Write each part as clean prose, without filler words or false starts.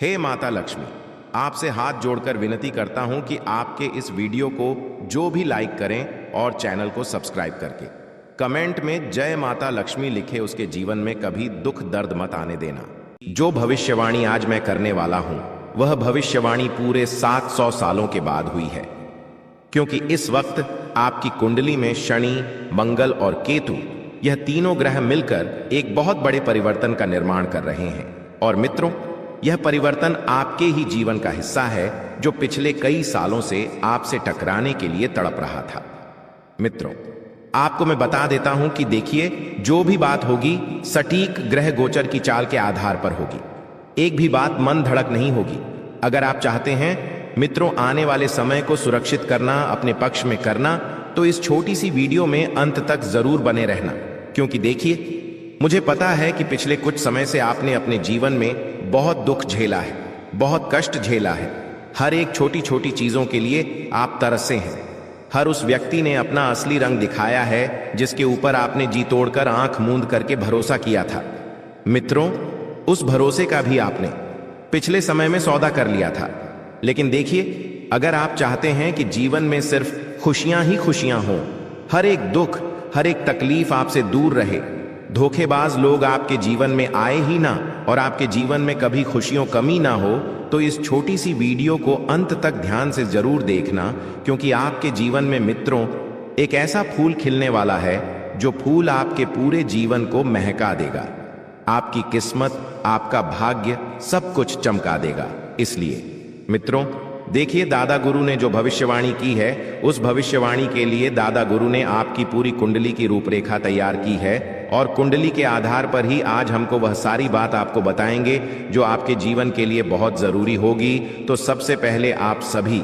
हे माता लक्ष्मी, आपसे हाथ जोड़कर विनती करता हूं कि आपके इस वीडियो को जो भी लाइक करें और चैनल को सब्सक्राइब करके कमेंट में जय माता लक्ष्मी लिखे उसके जीवन में कभी दुख दर्द मत आने देना। जो भविष्यवाणी आज मैं करने वाला हूं वह भविष्यवाणी पूरे 700 सालों के बाद हुई है, क्योंकि इस वक्त आपकी कुंडली में शनि, मंगल और केतु यह तीनों ग्रह मिलकर एक बहुत बड़े परिवर्तन का निर्माण कर रहे हैं। और मित्रों, यह परिवर्तन आपके ही जीवन का हिस्सा है जो पिछले कई सालों से आपसे टकराने के लिए तड़प रहा था। मित्रों, आपको मैं बता देता हूं कि देखिए, जो भी बात होगी सटीक ग्रह गोचर की चाल के आधार पर होगी। एक भी बात मन धड़क नहीं होगी। अगर आप चाहते हैं मित्रों आने वाले समय को सुरक्षित करना, अपने पक्ष में करना, तो इस छोटी सी वीडियो में अंत तक जरूर बने रहना। क्योंकि देखिए, मुझे पता है कि पिछले कुछ समय से आपने अपने जीवन में बहुत दुख झेला है, बहुत कष्ट झेला है। हर एक छोटी छोटी चीजों के लिए आप तरसे हैं। हर उस व्यक्ति ने अपना असली रंग दिखाया है जिसके ऊपर आपने जी तोड़कर आंख मूंद करके भरोसा किया था। मित्रों, उस भरोसे का भी आपने पिछले समय में सौदा कर लिया था। लेकिन देखिए, अगर आप चाहते हैं कि जीवन में सिर्फ खुशियां ही खुशियां हों, हर एक दुख, हर एक तकलीफ आपसे दूर रहे, धोखेबाज लोग आपके जीवन में आए ही ना और आपके जीवन में कभी खुशियों कमी ना हो, तो इस छोटी सी वीडियो को अंत तक ध्यान से जरूर देखना। क्योंकि आपके जीवन में मित्रों एक ऐसा फूल खिलने वाला है जो फूल आपके पूरे जीवन को महका देगा। आपकी किस्मत, आपका भाग्य सब कुछ चमका देगा। इसलिए मित्रों देखिए, दादा गुरु ने जो भविष्यवाणी की है, उस भविष्यवाणी के लिए दादा गुरु ने आपकी पूरी कुंडली की रूपरेखा तैयार की है और कुंडली के आधार पर ही आज हमको वह सारी बात आपको बताएंगे जो आपके जीवन के लिए बहुत जरूरी होगी। तो सबसे पहले आप सभी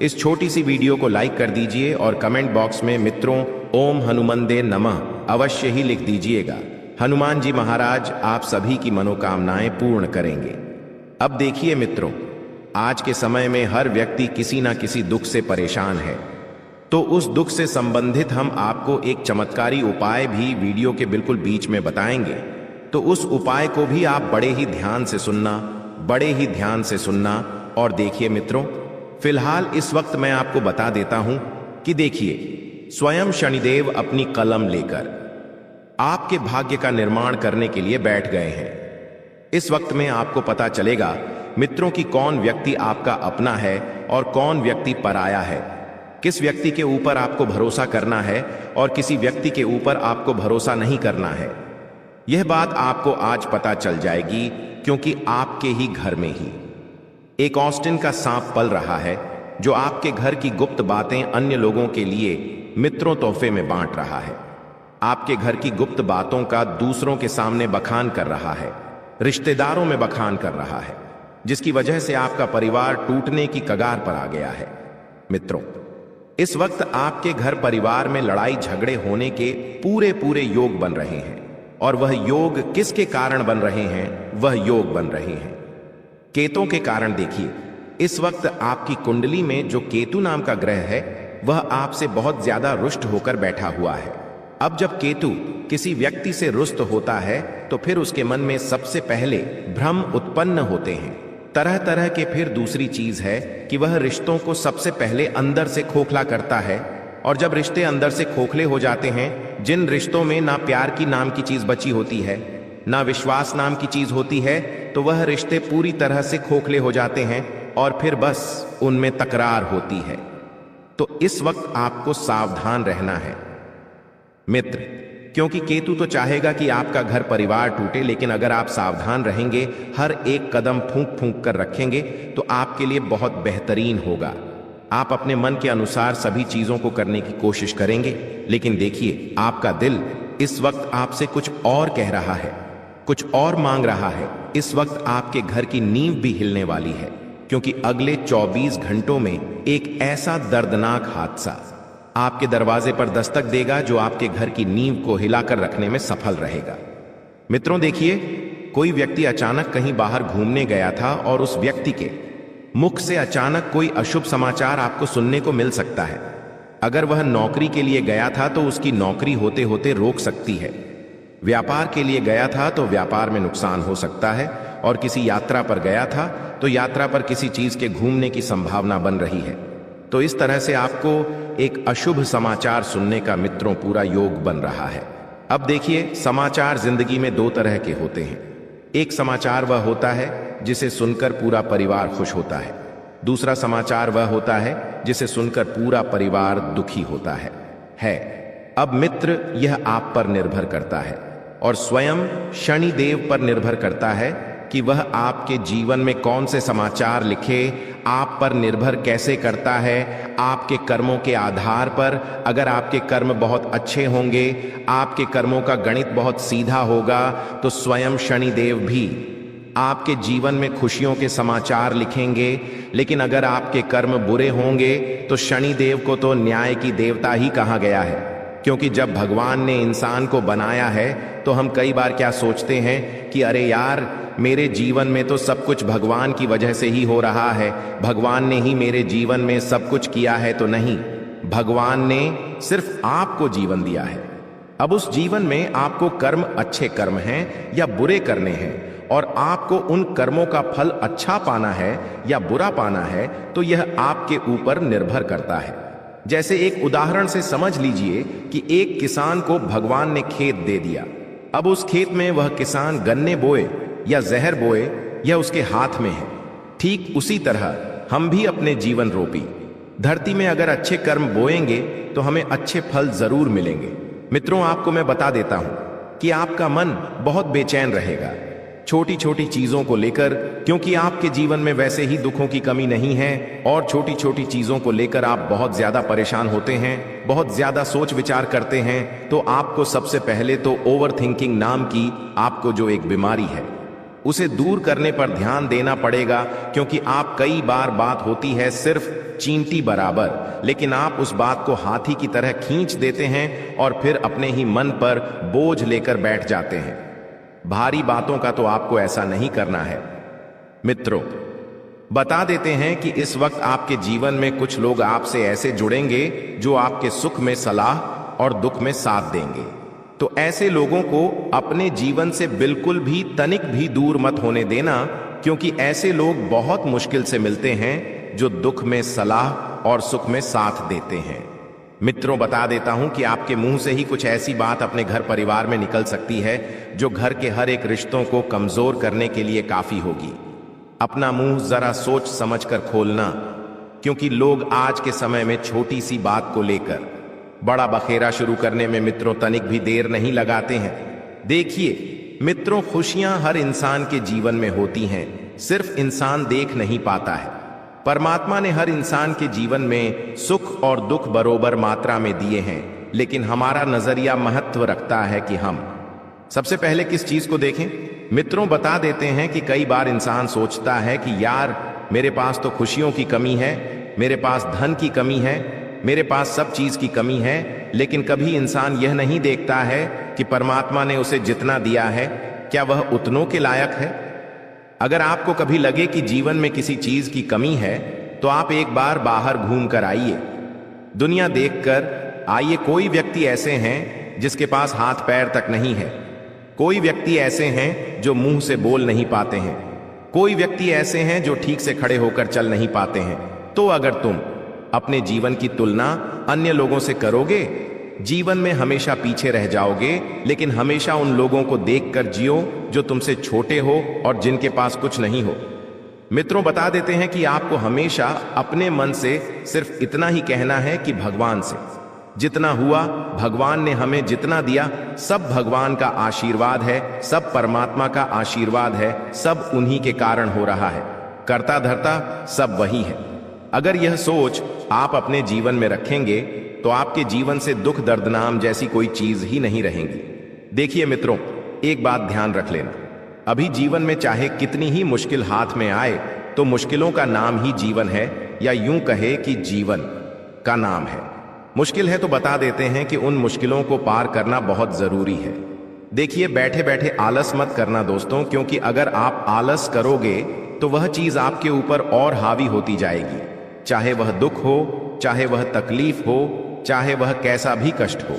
इस छोटी सी वीडियो को लाइक कर दीजिए और कमेंट बॉक्स में मित्रों ओम हनुमंदे नमः अवश्य ही लिख दीजिएगा। हनुमान जी महाराज आप सभी की मनोकामनाएं पूर्ण करेंगे। अब देखिए मित्रों, आज के समय में हर व्यक्ति किसी ना किसी दुख से परेशान है, तो उस दुख से संबंधित हम आपको एक चमत्कारी उपाय भी वीडियो के बिल्कुल बीच में बताएंगे। तो उस उपाय को भी आप बड़े ही ध्यान से सुनना, बड़े ही ध्यान से सुनना। और देखिए मित्रों, फिलहाल इस वक्त मैं आपको बता देता हूं कि देखिए, स्वयं शनिदेव अपनी कलम लेकर आपके भाग्य का निर्माण करने के लिए बैठ गए हैं। इस वक्त में आपको पता चलेगा मित्रों कि कौन व्यक्ति आपका अपना है और कौन व्यक्ति पराया है, किस व्यक्ति के ऊपर आपको भरोसा करना है और किसी व्यक्ति के ऊपर आपको भरोसा नहीं करना है। यह बात आपको आज पता चल जाएगी, क्योंकि आपके ही घर में ही एक ऑस्टिन का सांप पल रहा है जो आपके घर की गुप्त बातें अन्य लोगों के लिए मित्रों तोहफे में बांट रहा है। आपके घर की गुप्त बातों का दूसरों के सामने बखान कर रहा है, रिश्तेदारों में बखान कर रहा है, जिसकी वजह से आपका परिवार टूटने की कगार पर आ गया है। मित्रों, इस वक्त आपके घर परिवार में लड़ाई झगड़े होने के पूरे पूरे योग बन रहे हैं। और वह योग किसके कारण बन रहे हैं? वह योग बन रहे हैं केतुओं के कारण। देखिए, इस वक्त आपकी कुंडली में जो केतु नाम का ग्रह है वह आपसे बहुत ज्यादा रुष्ट होकर बैठा हुआ है। अब जब केतु किसी व्यक्ति से रुष्ट होता है तो फिर उसके मन में सबसे पहले भ्रम उत्पन्न होते हैं, तरह तरह के। फिर दूसरी चीज है कि वह रिश्तों को सबसे पहले अंदर से खोखला करता है। और जब रिश्ते अंदर से खोखले हो जाते हैं, जिन रिश्तों में ना प्यार की नाम की चीज बची होती है, ना विश्वास नाम की चीज होती है, तो वह रिश्ते पूरी तरह से खोखले हो जाते हैं और फिर बस उनमें तकरार होती है। तो इस वक्त आपको सावधान रहना है मित्र, क्योंकि केतु तो चाहेगा कि आपका घर परिवार टूटे, लेकिन अगर आप सावधान रहेंगे, हर एक कदम फूंक फूंक कर रखेंगे, तो आपके लिए बहुत बेहतरीन होगा। आप अपने मन के अनुसार सभी चीजों को करने की कोशिश करेंगे। लेकिन देखिए, आपका दिल इस वक्त आपसे कुछ और कह रहा है, कुछ और मांग रहा है। इस वक्त आपके घर की नींव भी हिलने वाली है, क्योंकि अगले 24 घंटों में एक ऐसा दर्दनाक हादसा आपके दरवाजे पर दस्तक देगा जो आपके घर की नींव को हिलाकर रखने में सफल रहेगा। मित्रों देखिए, कोई व्यक्ति अचानक कहीं बाहर घूमने गया था और उस व्यक्ति के मुख से अचानक कोई अशुभ समाचार आपको सुनने को मिल सकता है। अगर वह नौकरी के लिए गया था तो उसकी नौकरी होते होते रोक सकती है। व्यापार के लिए गया था तो व्यापार में नुकसान हो सकता है। और किसी यात्रा पर गया था, तो यात्रा पर किसी चीज के घूमने की संभावना बन रही है। तो इस तरह से आपको एक अशुभ समाचार सुनने का मित्रों पूरा योग बन रहा है। अब देखिए, समाचार जिंदगी में दो तरह के होते हैं। एक समाचार वह होता है जिसे सुनकर पूरा परिवार खुश होता है। दूसरा समाचार वह होता है जिसे सुनकर पूरा परिवार दुखी होता है। अब मित्र, यह आप पर निर्भर करता है और स्वयं शनिदेव पर निर्भर करता है कि वह आपके जीवन में कौन से समाचार लिखे। आप पर निर्भर कैसे करता है? आपके कर्मों के आधार पर। अगर आपके कर्म बहुत अच्छे होंगे, आपके कर्मों का गणित बहुत सीधा होगा, तो स्वयं शनिदेव भी आपके जीवन में खुशियों के समाचार लिखेंगे। लेकिन अगर आपके कर्म बुरे होंगे, तो शनिदेव को तो न्याय की देवता ही कहा गया है, क्योंकि जब भगवान ने इंसान को बनाया है तो हम कई बार क्या सोचते हैं कि अरे यार, मेरे जीवन में तो सब कुछ भगवान की वजह से ही हो रहा है, भगवान ने ही मेरे जीवन में सब कुछ किया है। तो नहीं, भगवान ने सिर्फ आपको जीवन दिया है। अब उस जीवन में आपको कर्म, अच्छे कर्म हैं या बुरे करने हैं, और आपको उन कर्मों का फल अच्छा पाना है या बुरा पाना है, तो यह आपके ऊपर निर्भर करता है। जैसे एक उदाहरण से समझ लीजिए कि एक किसान को भगवान ने खेत दे दिया। अब उस खेत में वह किसान गन्ने बोए या जहर बोए, यह उसके हाथ में है। ठीक उसी तरह हम भी अपने जीवन रोपी धरती में अगर अच्छे कर्म बोएंगे तो हमें अच्छे फल जरूर मिलेंगे। मित्रों, आपको मैं बता देता हूं कि आपका मन बहुत बेचैन रहेगा छोटी छोटी चीजों को लेकर, क्योंकि आपके जीवन में वैसे ही दुखों की कमी नहीं है, और छोटी छोटी चीजों को लेकर आप बहुत ज्यादा परेशान होते हैं, बहुत ज्यादा सोच विचार करते हैं। तो आपको सबसे पहले तो ओवर थिंकिंग नाम की आपको जो एक बीमारी है, उसे दूर करने पर ध्यान देना पड़ेगा। क्योंकि आप कई बार बात होती है सिर्फ चींटी बराबर, लेकिन आप उस बात को हाथी की तरह खींच देते हैं और फिर अपने ही मन पर बोझ लेकर बैठ जाते हैं। भारी बातों का तो आपको ऐसा नहीं करना है। मित्रों, बता देते हैं कि इस वक्त आपके जीवन में कुछ लोग आपसे ऐसे जुड़ेंगे जो आपके सुख में सलाह और दुख में साथ देंगे। तो ऐसे लोगों को अपने जीवन से बिल्कुल भी तनिक भी दूर मत होने देना, क्योंकि ऐसे लोग बहुत मुश्किल से मिलते हैं जो दुख में सलाह और सुख में साथ देते हैं। मित्रों, बता देता हूं कि आपके मुंह से ही कुछ ऐसी बात अपने घर परिवार में निकल सकती है जो घर के हर एक रिश्तों को कमजोर करने के लिए काफी होगी। अपना मुंह जरा सोच समझकर खोलना, क्योंकि लोग आज के समय में छोटी सी बात को लेकर बड़ा बखेरा शुरू करने में मित्रों तनिक भी देर नहीं लगाते हैं। देखिए मित्रों, खुशियां हर इंसान के जीवन में होती हैं, सिर्फ इंसान देख नहीं पाता है। परमात्मा ने हर इंसान के जीवन में सुख और दुख बरोबर मात्रा में दिए हैं, लेकिन हमारा नजरिया महत्व रखता है कि हम सबसे पहले किस चीज को देखें। मित्रों, बता देते हैं कि कई बार इंसान सोचता है कि यार, मेरे पास तो खुशियों की कमी है, मेरे पास धन की कमी है, मेरे पास सब चीज की कमी है, लेकिन कभी इंसान यह नहीं देखता है कि परमात्मा ने उसे जितना दिया है, क्या वह उतनों के लायक है। अगर आपको कभी लगे कि जीवन में किसी चीज की कमी है, तो आप एक बार बाहर घूम कर आइए, दुनिया देखकर आइए। कोई व्यक्ति ऐसे हैं जिसके पास हाथ पैर तक नहीं है, कोई व्यक्ति ऐसे हैं जो मुंह से बोल नहीं पाते हैं, कोई व्यक्ति ऐसे हैं जो ठीक से खड़े होकर चल नहीं पाते हैं। तो अगर तुम अपने जीवन की तुलना अन्य लोगों से करोगे, जीवन में हमेशा पीछे रह जाओगे। लेकिन हमेशा उन लोगों को देखकर जियो जो तुमसे छोटे हो और जिनके पास कुछ नहीं हो। मित्रों, बता देते हैं कि आपको हमेशा अपने मन से सिर्फ इतना ही कहना है कि भगवान से जितना हुआ, भगवान ने हमें जितना दिया, सब भगवान का आशीर्वाद है, सब परमात्मा का आशीर्वाद है, सब उन्हीं के कारण हो रहा है, करता धरता सब वही है। अगर यह सोच आप अपने जीवन में रखेंगे तो आपके जीवन से दुख दर्द नाम जैसी कोई चीज ही नहीं रहेंगी। देखिए मित्रों, एक बात ध्यान रख लेना, अभी जीवन में चाहे कितनी ही मुश्किल हाथ में आए, तो मुश्किलों का नाम ही जीवन है, या यूं कहे कि जीवन का नाम है। मुश्किल है तो बता देते हैं कि उन मुश्किलों को पार करना बहुत जरूरी है। देखिए, बैठे बैठे आलस मत करना दोस्तों, क्योंकि अगर आप आलस करोगे तो वह चीज आपके ऊपर और हावी होती जाएगी, चाहे वह दुख हो, चाहे वह तकलीफ हो, चाहे वह कैसा भी कष्ट हो।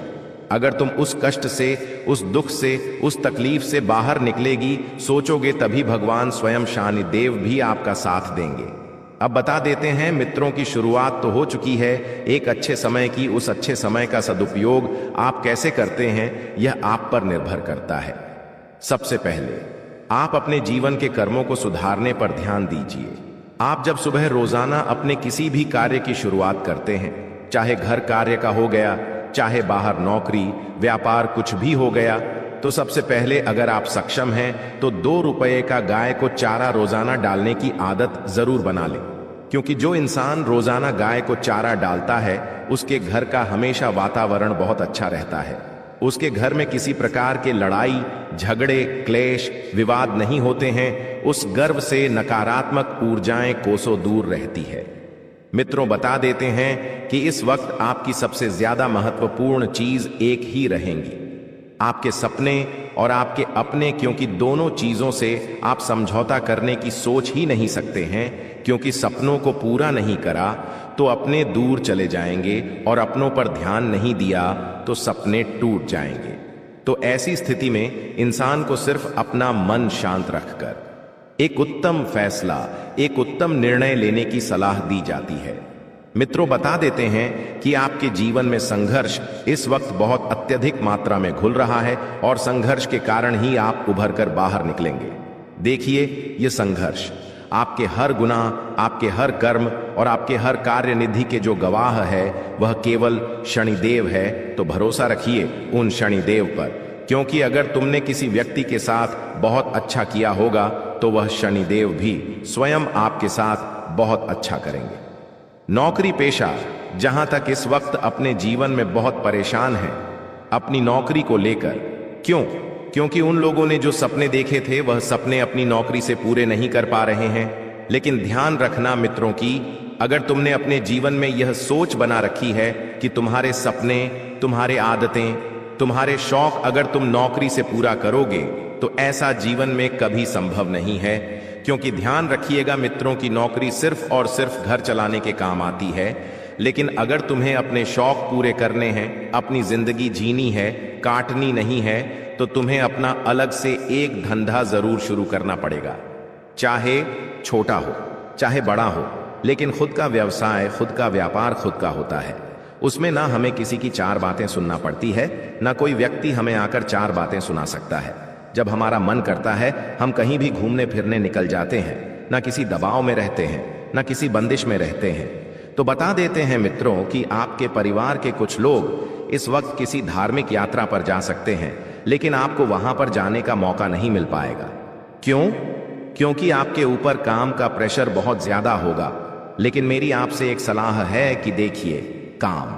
अगर तुम उस कष्ट से, उस दुख से, उस तकलीफ से बाहर निकलेगी सोचोगे, तभी भगवान स्वयं शनिदेव भी आपका साथ देंगे। अब बता देते हैं मित्रों की शुरुआत तो हो चुकी है एक अच्छे समय की। उस अच्छे समय का सदुपयोग आप कैसे करते हैं यह आप पर निर्भर करता है। सबसे पहले आप अपने जीवन के कर्मों को सुधारने पर ध्यान दीजिए। आप जब सुबह रोजाना अपने किसी भी कार्य की शुरुआत करते हैं, चाहे घर कार्य का हो गया, चाहे बाहर नौकरी व्यापार कुछ भी हो गया, तो सबसे पहले अगर आप सक्षम हैं तो 2 रुपए का गाय को चारा रोजाना डालने की आदत जरूर बना लें। क्योंकि जो इंसान रोजाना गाय को चारा डालता है उसके घर का हमेशा वातावरण बहुत अच्छा रहता है। उसके घर में किसी प्रकार के लड़ाई झगड़े क्लेश विवाद नहीं होते हैं। उस गर्व से नकारात्मक ऊर्जाएं कोसों दूर रहती है। मित्रों, बता देते हैं कि इस वक्त आपकी सबसे ज्यादा महत्वपूर्ण चीज एक ही रहेंगी, आपके सपने और आपके अपने। क्योंकि दोनों चीजों से आप समझौता करने की सोच ही नहीं सकते हैं। क्योंकि सपनों को पूरा नहीं करा तो अपने दूर चले जाएंगे और अपनों पर ध्यान नहीं दिया तो सपने टूट जाएंगे। तो ऐसी स्थिति में इंसान को सिर्फ अपना मन शांत रखकर एक उत्तम फैसला, एक उत्तम निर्णय लेने की सलाह दी जाती है। मित्रों, बता देते हैं कि आपके जीवन में संघर्ष इस वक्त बहुत अत्यधिक मात्रा में घुल रहा है और संघर्ष के कारण ही आप उभर कर बाहर निकलेंगे। देखिए, ये संघर्ष आपके हर गुनाह, आपके हर कर्म और आपके हर कार्य निधि के जो गवाह है वह केवल शनिदेव है। तो भरोसा रखिए उन शनिदेव पर, क्योंकि अगर तुमने किसी व्यक्ति के साथ बहुत अच्छा किया होगा तो वह शनिदेव भी स्वयं आपके साथ बहुत अच्छा करेंगे। नौकरी पेशा जहां तक इस वक्त अपने जीवन में बहुत परेशान हैं अपनी नौकरी को लेकर। क्यों? क्योंकि उन लोगों ने जो सपने देखे थे वह सपने अपनी नौकरी से पूरे नहीं कर पा रहे हैं। लेकिन ध्यान रखना मित्रों की, अगर तुमने अपने जीवन में यह सोच बना रखी है कि तुम्हारे सपने, तुम्हारे आदतें, तुम्हारे शौक अगर तुम नौकरी से पूरा करोगे तो ऐसा जीवन में कभी संभव नहीं है। क्योंकि ध्यान रखिएगा मित्रों की नौकरी सिर्फ और सिर्फ घर चलाने के काम आती है। लेकिन अगर तुम्हें अपने शौक पूरे करने हैं, अपनी जिंदगी जीनी है, काटनी नहीं है, तो तुम्हें अपना अलग से एक धंधा जरूर शुरू करना पड़ेगा। चाहे छोटा हो चाहे बड़ा हो, लेकिन खुद का व्यवसाय, खुद का व्यापार खुद का होता है। उसमें ना हमें किसी की 4 बातें सुनना पड़ती है, ना कोई व्यक्ति हमें आकर 4 बातें सुना सकता है। जब हमारा मन करता है हम कहीं भी घूमने फिरने निकल जाते हैं, ना किसी दबाव में रहते हैं, ना किसी बंदिश में रहते हैं। तो बता देते हैं मित्रों कि आपके परिवार के कुछ लोग इस वक्त किसी धार्मिक यात्रा पर जा सकते हैं, लेकिन आपको वहां पर जाने का मौका नहीं मिल पाएगा। क्यों? क्योंकि आपके ऊपर काम का प्रेशर बहुत ज्यादा होगा। लेकिन मेरी आपसे एक सलाह है कि देखिए, काम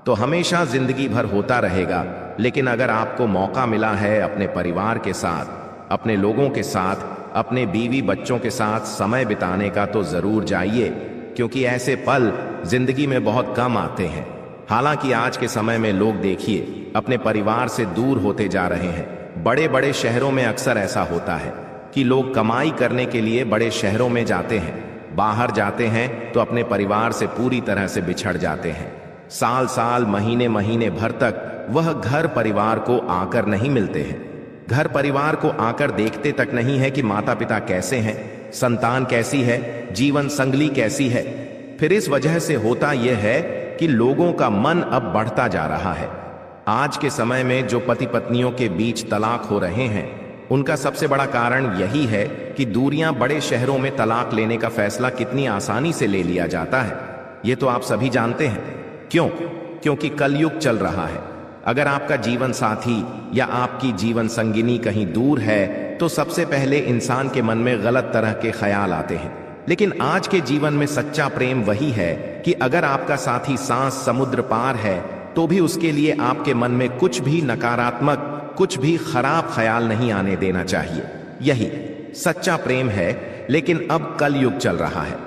तो हमेशा जिंदगी भर होता रहेगा, लेकिन अगर आपको मौका मिला है अपने परिवार के साथ, अपने लोगों के साथ, अपने बीवी बच्चों के साथ समय बिताने का तो जरूर जाइए। क्योंकि ऐसे पल जिंदगी में बहुत कम आते हैं। हालांकि आज के समय में लोग देखिए अपने परिवार से दूर होते जा रहे हैं। बड़े बड़े शहरों में अक्सर ऐसा होता है कि लोग कमाई करने के लिए बड़े शहरों में जाते हैं, बाहर जाते हैं तो अपने परिवार से पूरी तरह से बिछड़ जाते हैं। साल साल, महीने महीने भर तक वह घर परिवार को आकर नहीं मिलते हैं। घर परिवार को आकर देखते तक नहीं है कि माता पिता कैसे हैं, संतान कैसी है, जीवन संगली कैसी है। फिर इस वजह से होता यह है कि लोगों का मन अब बढ़ता जा रहा है। आज के समय में जो पति पत्नियों के बीच तलाक हो रहे हैं, उनका सबसे बड़ा कारण यही है कि दूरियां, बड़े शहरों में तलाक लेने का फैसला कितनी आसानी से ले लिया जाता है, ये तो आप सभी जानते हैं। क्यों? क्योंकि कलयुग चल रहा है। अगर आपका जीवन साथी या आपकी जीवन संगिनी कहीं दूर है तो सबसे पहले इंसान के मन में गलत तरह के ख्याल आते हैं। लेकिन आज के जीवन में सच्चा प्रेम वही है कि अगर आपका साथी सांस समुद्र पार है तो भी उसके लिए आपके मन में कुछ भी नकारात्मक, कुछ भी खराब ख्याल नहीं आने देना चाहिए। यही सच्चा प्रेम है। लेकिन अब कलयुग चल रहा है,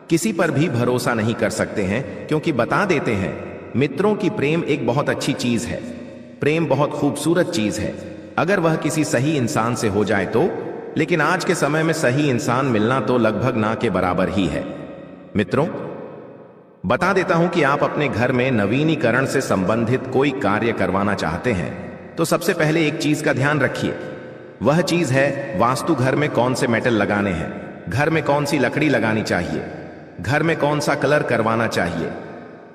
किसी पर भी भरोसा नहीं कर सकते हैं। क्योंकि बता देते हैं मित्रों की प्रेम एक बहुत अच्छी चीज है, प्रेम बहुत खूबसूरत चीज है अगर वह किसी सही इंसान से हो जाए तो। लेकिन आज के समय में सही इंसान मिलना तो लगभग ना के बराबर ही है। मित्रों, बता देता हूं कि आप अपने घर में नवीनीकरण से संबंधित कोई कार्य करवाना चाहते हैं तो सबसे पहले एक चीज का ध्यान रखिए। वह चीज है वास्तु। घर में कौन से मेटल लगाने हैं, घर में कौन सी लकड़ी लगानी चाहिए, घर में कौन सा कलर करवाना चाहिए,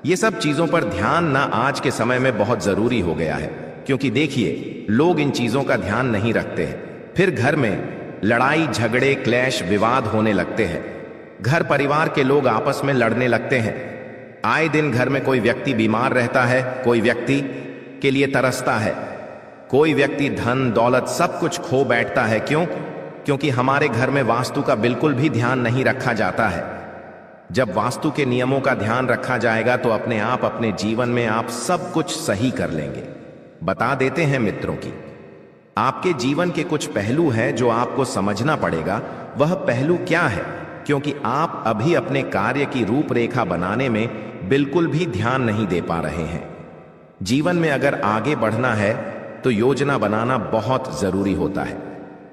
ये सब चीजों पर ध्यान ना आज के समय में बहुत जरूरी हो गया है। क्योंकि देखिए, लोग इन चीजों का ध्यान नहीं रखते हैं, फिर घर में लड़ाई झगड़े क्लेश विवाद होने लगते हैं। घर परिवार के लोग आपस में लड़ने लगते हैं। आए दिन घर में कोई व्यक्ति बीमार रहता है, कोई व्यक्ति के लिए तरसता है, कोई व्यक्ति धन दौलत सब कुछ खो बैठता है। क्यों? क्योंकि हमारे घर में वास्तु का बिल्कुल भी ध्यान नहीं रखा जाता है। जब वास्तु के नियमों का ध्यान रखा जाएगा तो अपने आप अपने जीवन में आप सब कुछ सही कर लेंगे। बता देते हैं मित्रों की आपके जीवन के कुछ पहलू हैं जो आपको समझना पड़ेगा। वह पहलू क्या है? क्योंकि आप अभी अपने कार्य की रूपरेखा बनाने में बिल्कुल भी ध्यान नहीं दे पा रहे हैं। जीवन में अगर आगे बढ़ना है तो योजना बनाना बहुत जरूरी होता है।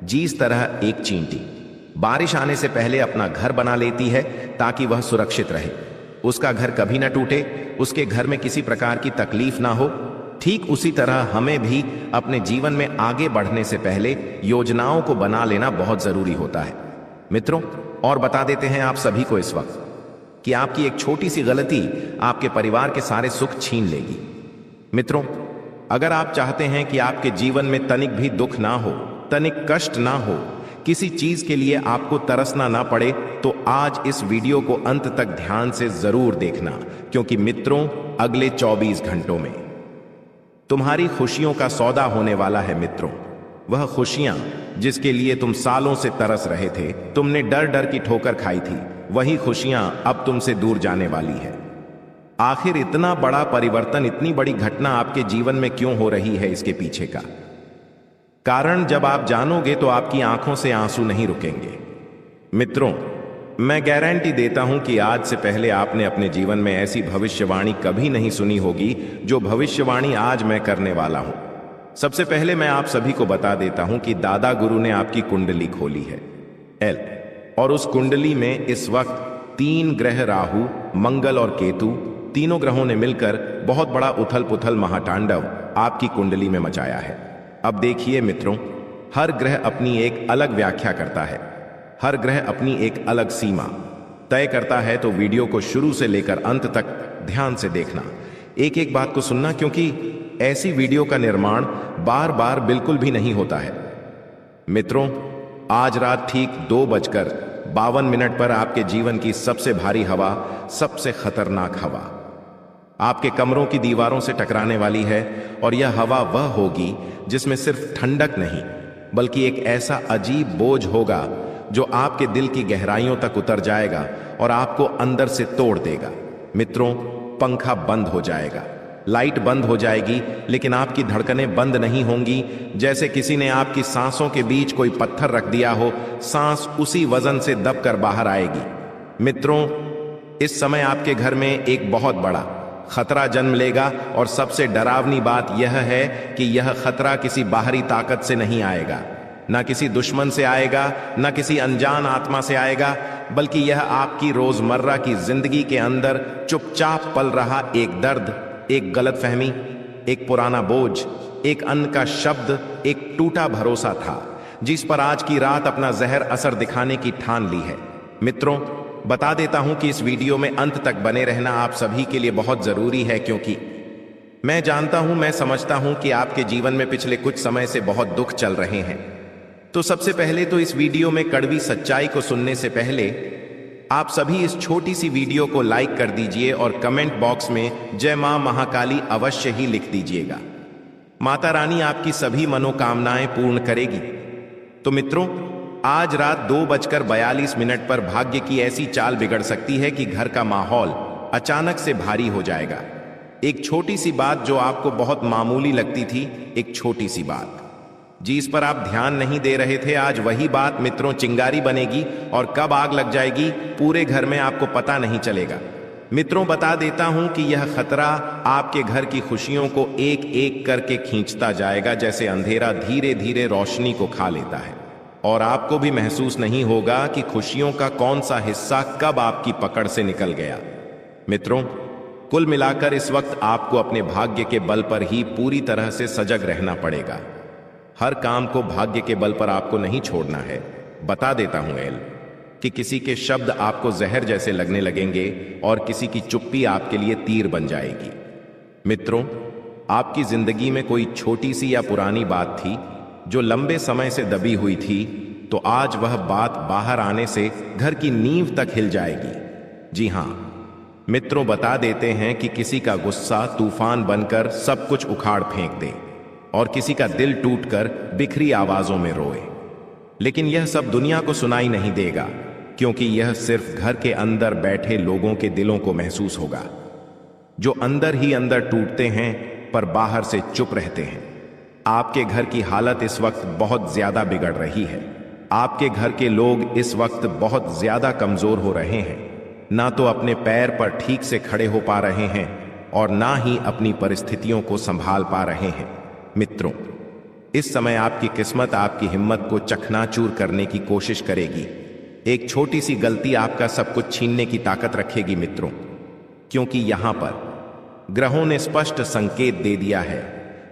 जिस तरह एक चींटी बारिश आने से पहले अपना घर बना लेती है ताकि वह सुरक्षित रहे, उसका घर कभी ना टूटे, उसके घर में किसी प्रकार की तकलीफ ना हो, ठीक उसी तरह हमें भी अपने जीवन में आगे बढ़ने से पहले योजनाओं को बना लेना बहुत जरूरी होता है मित्रों। और बता देते हैं आप सभी को इस वक्त कि आपकी एक छोटी सी गलती आपके परिवार के सारे सुख छीन लेगी। मित्रों, अगर आप चाहते हैं कि आपके जीवन में तनिक भी दुख ना हो, तनिक कष्ट ना हो, किसी चीज के लिए आपको तरसना ना पड़े, तो आज इस वीडियो को अंत तक ध्यान से जरूर देखना। क्योंकि मित्रों, अगले 24 घंटों में तुम्हारी खुशियों का सौदा होने वाला है मित्रों। वह खुशियां जिसके लिए तुम सालों से तरस रहे थे, तुमने डर डर की ठोकर खाई थी, वही खुशियां अब तुमसे दूर जाने वाली है। आखिर इतना बड़ा परिवर्तन, इतनी बड़ी घटना आपके जीवन में क्यों हो रही है? इसके पीछे का कारण जब आप जानोगे तो आपकी आंखों से आंसू नहीं रुकेंगे। मित्रों, मैं गारंटी देता हूं कि आज से पहले आपने अपने जीवन में ऐसी भविष्यवाणी कभी नहीं सुनी होगी जो भविष्यवाणी आज मैं करने वाला हूं। सबसे पहले मैं आप सभी को बता देता हूं कि दादा गुरु ने आपकी कुंडली खोली है एल, और उस कुंडली में इस वक्त 3 ग्रह राहु, मंगल और केतु, तीनों ग्रहों ने मिलकर बहुत बड़ा उथल पुथल महातांडव आपकी कुंडली में मचाया है। अब देखिए मित्रों, हर ग्रह अपनी एक अलग व्याख्या करता है, हर ग्रह अपनी एक अलग सीमा तय करता है। तो वीडियो को शुरू से लेकर अंत तक ध्यान से देखना, एक एक बात को सुनना, क्योंकि ऐसी वीडियो का निर्माण बार बार बिल्कुल भी नहीं होता है। मित्रों, आज रात ठीक 2:52 पर आपके जीवन की सबसे भारी हवा, सबसे खतरनाक हवा आपके कमरों की दीवारों से टकराने वाली है। और यह हवा वह होगी जिसमें सिर्फ ठंडक नहीं बल्कि एक ऐसा अजीब बोझ होगा जो आपके दिल की गहराइयों तक उतर जाएगा और आपको अंदर से तोड़ देगा। मित्रों, पंखा बंद हो जाएगा, लाइट बंद हो जाएगी, लेकिन आपकी धड़कनें बंद नहीं होंगी। जैसे किसी ने आपकी सांसों के बीच कोई पत्थर रख दिया हो, सांस उसी वजन से दबकर बाहर आएगी। मित्रों, इस समय आपके घर में एक बहुत बड़ा खतरा जन्म लेगा। और सबसे डरावनी बात यह है कि यह खतरा किसी बाहरी ताकत से नहीं आएगा, ना किसी दुश्मन से आएगा, ना किसी अनजान आत्मा से आएगा, बल्कि यह आपकी रोजमर्रा की जिंदगी के अंदर चुपचाप पल रहा एक दर्द, एक गलतफहमी, एक पुराना बोझ, एक अन्न का शब्द, एक टूटा भरोसा था जिस पर आज की रात अपना जहर असर दिखाने की ठान ली है। मित्रों, बता देता हूं कि इस वीडियो में अंत तक बने रहना आप सभी के लिए बहुत जरूरी है, क्योंकि मैं जानता हूं, मैं समझता हूं कि आपके जीवन में पिछले कुछ समय से बहुत दुख चल रहे हैं। तो सबसे पहले तो इस वीडियो में कड़वी सच्चाई को सुनने से पहले आप सभी इस छोटी सी वीडियो को लाइक कर दीजिए और कमेंट बॉक्स में जय मां महाकाली अवश्य ही लिख दीजिएगा। माता रानी आपकी सभी मनोकामनाएं पूर्ण करेगी। तो मित्रों, आज रात 2:42 पर भाग्य की ऐसी चाल बिगड़ सकती है कि घर का माहौल अचानक से भारी हो जाएगा। एक छोटी सी बात जो आपको बहुत मामूली लगती थी, एक छोटी सी बात जिस पर आप ध्यान नहीं दे रहे थे, आज वही बात मित्रों चिंगारी बनेगी और कब आग लग जाएगी पूरे घर में आपको पता नहीं चलेगा। मित्रों, बता देता हूं कि यह खतरा आपके घर की खुशियों को एक एक करके खींचता जाएगा, जैसे अंधेरा धीरे धीरे रोशनी को खा लेता है। और आपको भी महसूस नहीं होगा कि खुशियों का कौन सा हिस्सा कब आपकी पकड़ से निकल गया। मित्रों, कुल मिलाकर इस वक्त आपको अपने भाग्य के बल पर ही पूरी तरह से सजग रहना पड़ेगा। हर काम को भाग्य के बल पर आपको नहीं छोड़ना है। बता देता हूं एल कि किसी के शब्द आपको जहर जैसे लगने लगेंगे और किसी की चुप्पी आपके लिए तीर बन जाएगी। मित्रों, आपकी जिंदगी में कोई छोटी सी या पुरानी बात थी जो लंबे समय से दबी हुई थी, तो आज वह बात बाहर आने से घर की नींव तक हिल जाएगी। जी हां मित्रों, बता देते हैं कि किसी का गुस्सा तूफान बनकर सब कुछ उखाड़ फेंक दे और किसी का दिल टूटकर बिखरी आवाजों में रोए, लेकिन यह सब दुनिया को सुनाई नहीं देगा, क्योंकि यह सिर्फ घर के अंदर बैठे लोगों के दिलों को महसूस होगा, जो अंदर ही अंदर टूटते हैं पर बाहर से चुप रहते हैं। आपके घर की हालत इस वक्त बहुत ज्यादा बिगड़ रही है। आपके घर के लोग इस वक्त बहुत ज्यादा कमजोर हो रहे हैं, ना तो अपने पैर पर ठीक से खड़े हो पा रहे हैं और ना ही अपनी परिस्थितियों को संभाल पा रहे हैं। मित्रों, इस समय आपकी किस्मत आपकी हिम्मत को चकनाचूर करने की कोशिश करेगी। एक छोटी सी गलती आपका सब कुछ छीनने की ताकत रखेगी मित्रों, क्योंकि यहां पर ग्रहों ने स्पष्ट संकेत दे दिया है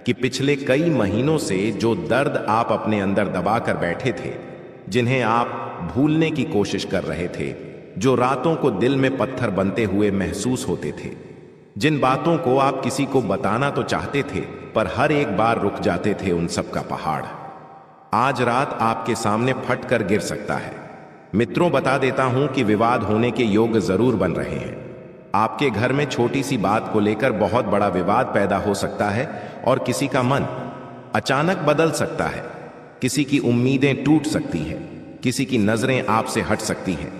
कि पिछले कई महीनों से जो दर्द आप अपने अंदर दबाकर बैठे थे, जिन्हें आप भूलने की कोशिश कर रहे थे, जो रातों को दिल में पत्थर बनते हुए महसूस होते थे, जिन बातों को आप किसी को बताना तो चाहते थे पर हर एक बार रुक जाते थे, उन सब का पहाड़ आज रात आपके सामने फट कर गिर सकता है। मित्रों, बता देता हूं कि विवाद होने के योग जरूर बन रहे हैं। आपके घर में छोटी सी बात को लेकर बहुत बड़ा विवाद पैदा हो सकता है और किसी का मन अचानक बदल सकता है, किसी की उम्मीदें टूट सकती हैं, किसी की नजरें आपसे हट सकती हैं,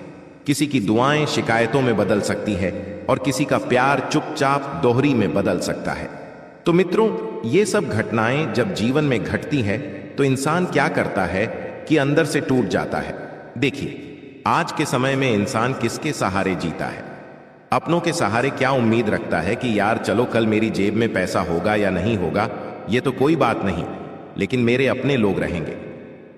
किसी की दुआएं शिकायतों में बदल सकती है और किसी का प्यार चुपचाप दोहरी में बदल सकता है। तो मित्रों, ये सब घटनाएं जब जीवन में घटती है तो इंसान क्या करता है कि अंदर से टूट जाता है। देखिए, आज के समय में इंसान किसके सहारे जीता है? अपनों के सहारे क्या उम्मीद रखता है कि यार चलो कल मेरी जेब में पैसा होगा या नहीं होगा ये तो कोई बात नहीं, लेकिन मेरे अपने लोग रहेंगे,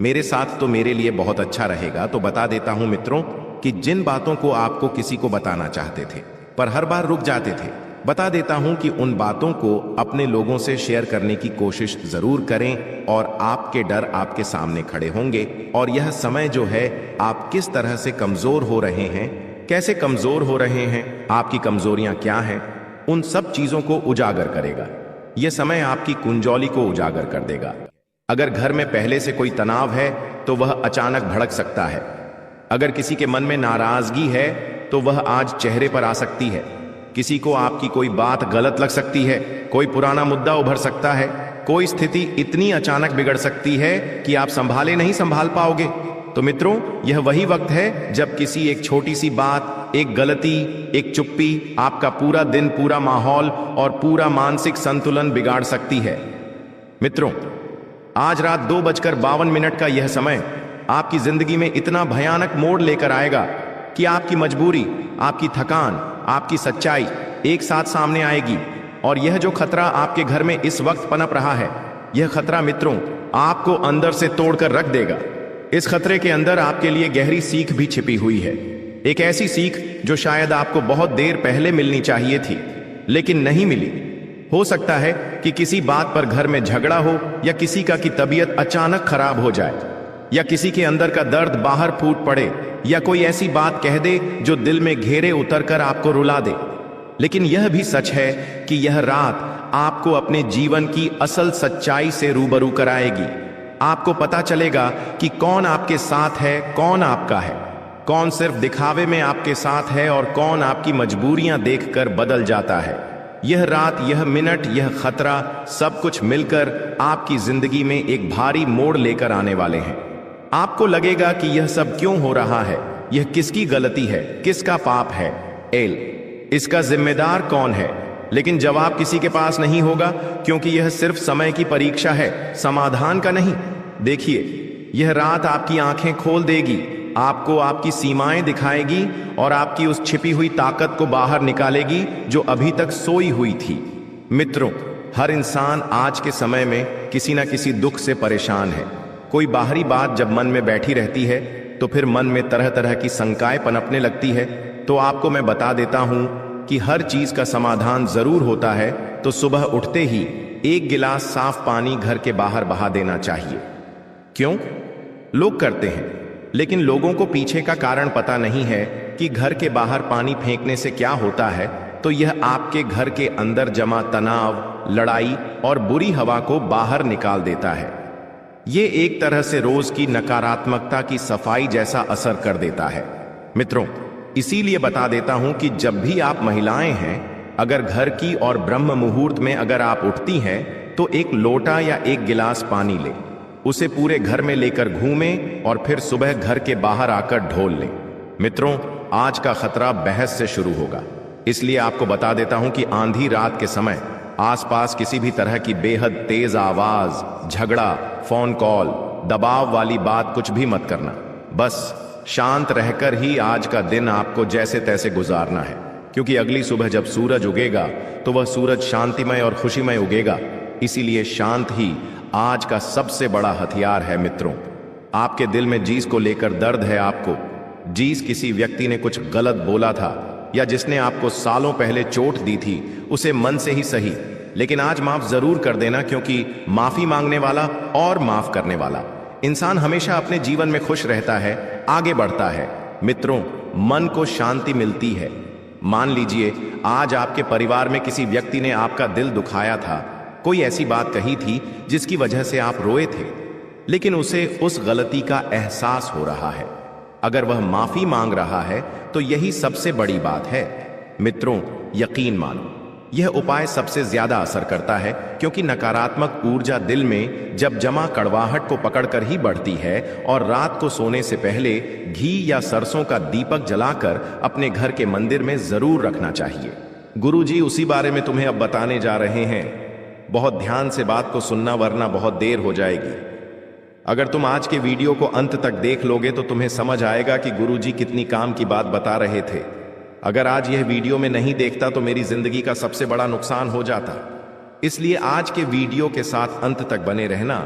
मेरे साथ तो मेरे लिए बहुत अच्छा रहेगा। तो बता देता हूं मित्रों कि जिन बातों को आपको किसी को बताना चाहते थे पर हर बार रुक जाते थे, बता देता हूं कि उन बातों को अपने लोगों से शेयर करने की कोशिश जरूर करें और आपके डर आपके सामने खड़े होंगे और यह समय जो है आप किस तरह से कमजोर हो रहे हैं, कैसे कमजोर हो रहे हैं, आपकी कमजोरियां क्या हैं, उन सब चीजों को उजागर करेगा। यह समय आपकी कुंजौली को उजागर कर देगा। अगर घर में पहले से कोई तनाव है तो वह अचानक भड़क सकता है। अगर किसी के मन में नाराजगी है तो वह आज चेहरे पर आ सकती है। किसी को आपकी कोई बात गलत लग सकती है, कोई पुराना मुद्दा उभर सकता है, कोई स्थिति इतनी अचानक बिगड़ सकती है कि आप नहीं संभाल पाओगे। तो मित्रों, यह वही वक्त है जब किसी एक छोटी सी बात, एक गलती, एक चुप्पी आपका पूरा दिन, पूरा माहौल और पूरा मानसिक संतुलन बिगाड़ सकती है। मित्रों, आज रात 2:52 का यह समय आपकी जिंदगी में इतना भयानक मोड़ लेकर आएगा कि आपकी मजबूरी, आपकी थकान, आपकी सच्चाई एक साथ सामने आएगी। और यह जो खतरा आपके घर में इस वक्त पनप रहा है, यह खतरा मित्रों आपको अंदर से तोड़कर रख देगा। इस खतरे के अंदर आपके लिए गहरी सीख भी छिपी हुई है, एक ऐसी सीख जो शायद आपको बहुत देर पहले मिलनी चाहिए थी लेकिन नहीं मिली। हो सकता है कि किसी बात पर घर में झगड़ा हो, या किसी का की तबीयत अचानक खराब हो जाए, या किसी के अंदर का दर्द बाहर फूट पड़े, या कोई ऐसी बात कह दे जो दिल में घेरे उतरकर आपको रुला दे। लेकिन यह भी सच है कि यह रात आपको अपने जीवन की असल सच्चाई से रूबरू कराएगी। आपको पता चलेगा कि कौन आपके साथ है, कौन आपका है, कौन सिर्फ दिखावे में आपके साथ है और कौन आपकी मजबूरियां देखकर बदल जाता है। यह रात, यह मिनट, यह खतरा सब कुछ मिलकर आपकी जिंदगी में एक भारी मोड़ लेकर आने वाले हैं। आपको लगेगा कि यह सब क्यों हो रहा है, यह किसकी गलती है, किसका पाप है, इसका जिम्मेदार कौन है। लेकिन जवाब किसी के पास नहीं होगा, क्योंकि यह सिर्फ समय की परीक्षा है, समाधान का नहीं। देखिए, यह रात आपकी आंखें खोल देगी, आपको आपकी सीमाएं दिखाएगी और आपकी उस छिपी हुई ताकत को बाहर निकालेगी जो अभी तक सोई हुई थी। मित्रों, हर इंसान आज के समय में किसी न किसी दुख से परेशान है। कोई बाहरी बात जब मन में बैठी रहती है तो फिर मन में तरह तरह की शंकाएं पनपने लगती है। तो आपको मैं बता देता हूं कि हर चीज का समाधान जरूर होता है तो सुबह उठते ही एक गिलास साफ पानी घर के बाहर बहा देना चाहिए। क्यों? लोग करते हैं, लेकिन लोगों को पीछे का कारण पता नहीं है कि घर के बाहर पानी फेंकने से क्या होता है। तो यह आपके घर के अंदर जमा तनाव, लड़ाई और बुरी हवा को बाहर निकाल देता है। ये एक तरह से रोज की नकारात्मकता की सफाई जैसा असर कर देता है। मित्रों, इसीलिए बता देता हूं कि जब भी आप महिलाएं हैं, अगर घर की और ब्रह्म मुहूर्त में अगर आप उठती हैं तो एक लोटा या एक गिलास पानी लें, उसे पूरे घर में लेकर घूमें और फिर सुबह घर के बाहर आकर ढोल लें। मित्रों, आज का खतरा बहस से शुरू होगा, इसलिए आपको बता देता हूं कि आंधी रात के समय आसपास किसी भी तरह की बेहद तेज आवाज, झगड़ा, फोन कॉल, दबाव वाली बात कुछ भी मत करना। बस शांत रहकर ही आज का दिन आपको जैसे तैसे गुजारना है, क्योंकि अगली सुबह जब सूरज उगेगा तो वह सूरज शांतिमय और खुशीमय उगेगा। इसीलिए शांत ही आज का सबसे बड़ा हथियार है। मित्रों, आपके दिल में जिस को लेकर दर्द है, आपको जिस किसी व्यक्ति ने कुछ गलत बोला था या जिसने आपको सालों पहले चोट दी थी, उसे मन से ही सही लेकिन आज माफ जरूर कर देना, क्योंकि माफी मांगने वाला और माफ करने वाला इंसान हमेशा अपने जीवन में खुश रहता है, आगे बढ़ता है। मित्रों, मन को शांति मिलती है। मान लीजिए आज आपके परिवार में किसी व्यक्ति ने आपका दिल दुखाया था, कोई ऐसी बात कही थी जिसकी वजह से आप रोए थे, लेकिन उसे उस गलती का एहसास हो रहा है। अगर वह माफी मांग रहा है तो यही सबसे बड़ी बात है। मित्रों, यकीन मानो, यह उपाय सबसे ज्यादा असर करता है, क्योंकि नकारात्मक ऊर्जा दिल में जब जमा कड़वाहट को पकड़कर ही बढ़ती है। और रात को सोने से पहले घी या सरसों का दीपक जलाकर अपने घर के मंदिर में जरूर रखना चाहिए। गुरुजी उसी बारे में तुम्हें अब बताने जा रहे हैं। बहुत ध्यान से बात को सुनना, वरना बहुत देर हो जाएगी। अगर तुम आज के वीडियो को अंत तक देख लोगे तो तुम्हें समझ आएगा कि गुरुजी कितनी काम की बात बता रहे थे। अगर आज यह वीडियो में नहीं देखता तो मेरी जिंदगी का सबसे बड़ा नुकसान हो जाता। इसलिए आज के वीडियो के साथ अंत तक बने रहना।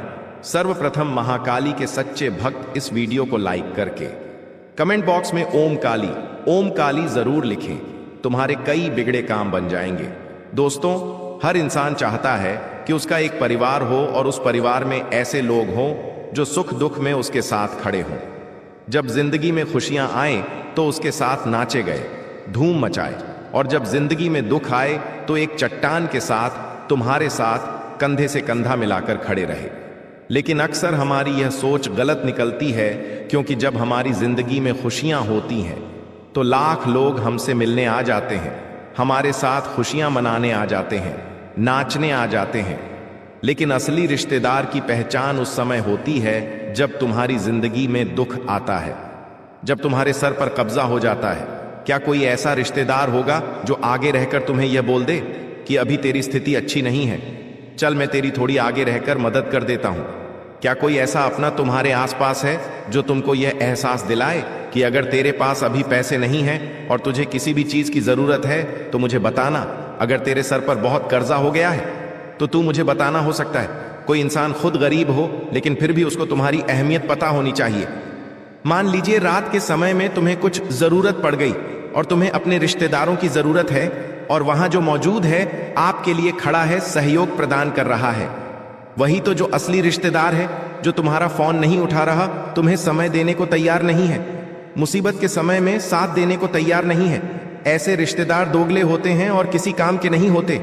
सर्वप्रथम महाकाली के सच्चे भक्त इस वीडियो को लाइक करके कमेंट बॉक्स में ओम काली जरूर लिखें। तुम्हारे कई बिगड़े काम बन जाएंगे। दोस्तों, हर इंसान चाहता है कि उसका एक परिवार हो और उस परिवार में ऐसे लोग हों जो सुख दुख में उसके साथ खड़े हों। जब जिंदगी में खुशियां आए तो उसके साथ नाचे गए, धूम मचाए, और जब जिंदगी में दुख आए तो एक चट्टान के साथ तुम्हारे साथ कंधे से कंधा मिलाकर खड़े रहे। लेकिन अक्सर हमारी यह सोच गलत निकलती है, क्योंकि जब हमारी जिंदगी में खुशियां होती हैं तो लाख लोग हमसे मिलने आ जाते हैं, हमारे साथ खुशियां मनाने आ जाते हैं, नाचने आ जाते हैं। लेकिन असली रिश्तेदार की पहचान उस समय होती है जब तुम्हारी जिंदगी में दुख आता है, जब तुम्हारे सर पर कब्जा हो जाता है। क्या कोई ऐसा रिश्तेदार होगा जो आगे रहकर तुम्हें यह बोल दे कि अभी तेरी स्थिति अच्छी नहीं है, चल मैं तेरी थोड़ी आगे रहकर मदद कर देता हूं? क्या कोई ऐसा अपना तुम्हारे आसपास है जो तुमको यह एहसास दिलाए कि अगर तेरे पास अभी पैसे नहीं हैं और तुझे किसी भी चीज की जरूरत है तो मुझे बताना। अगर तेरे सर पर बहुत कर्जा हो गया है तो तू मुझे बताना। हो सकता है कोई इंसान खुद गरीब हो, लेकिन फिर भी उसको तुम्हारी अहमियत पता होनी चाहिए। मान लीजिए रात के समय में तुम्हें कुछ जरूरत पड़ गई और तुम्हें अपने रिश्तेदारों की जरूरत है, और वहां जो मौजूद है आपके लिए खड़ा है, सहयोग प्रदान कर रहा है। वही तो जो असली रिश्तेदार है, जो तुम्हारा फोन नहीं उठा रहा, तुम्हें समय देने को तैयार नहीं है, मुसीबत के समय में साथ देने को तैयार नहीं है। ऐसे रिश्तेदार दोगले होते हैं और किसी काम के नहीं होते।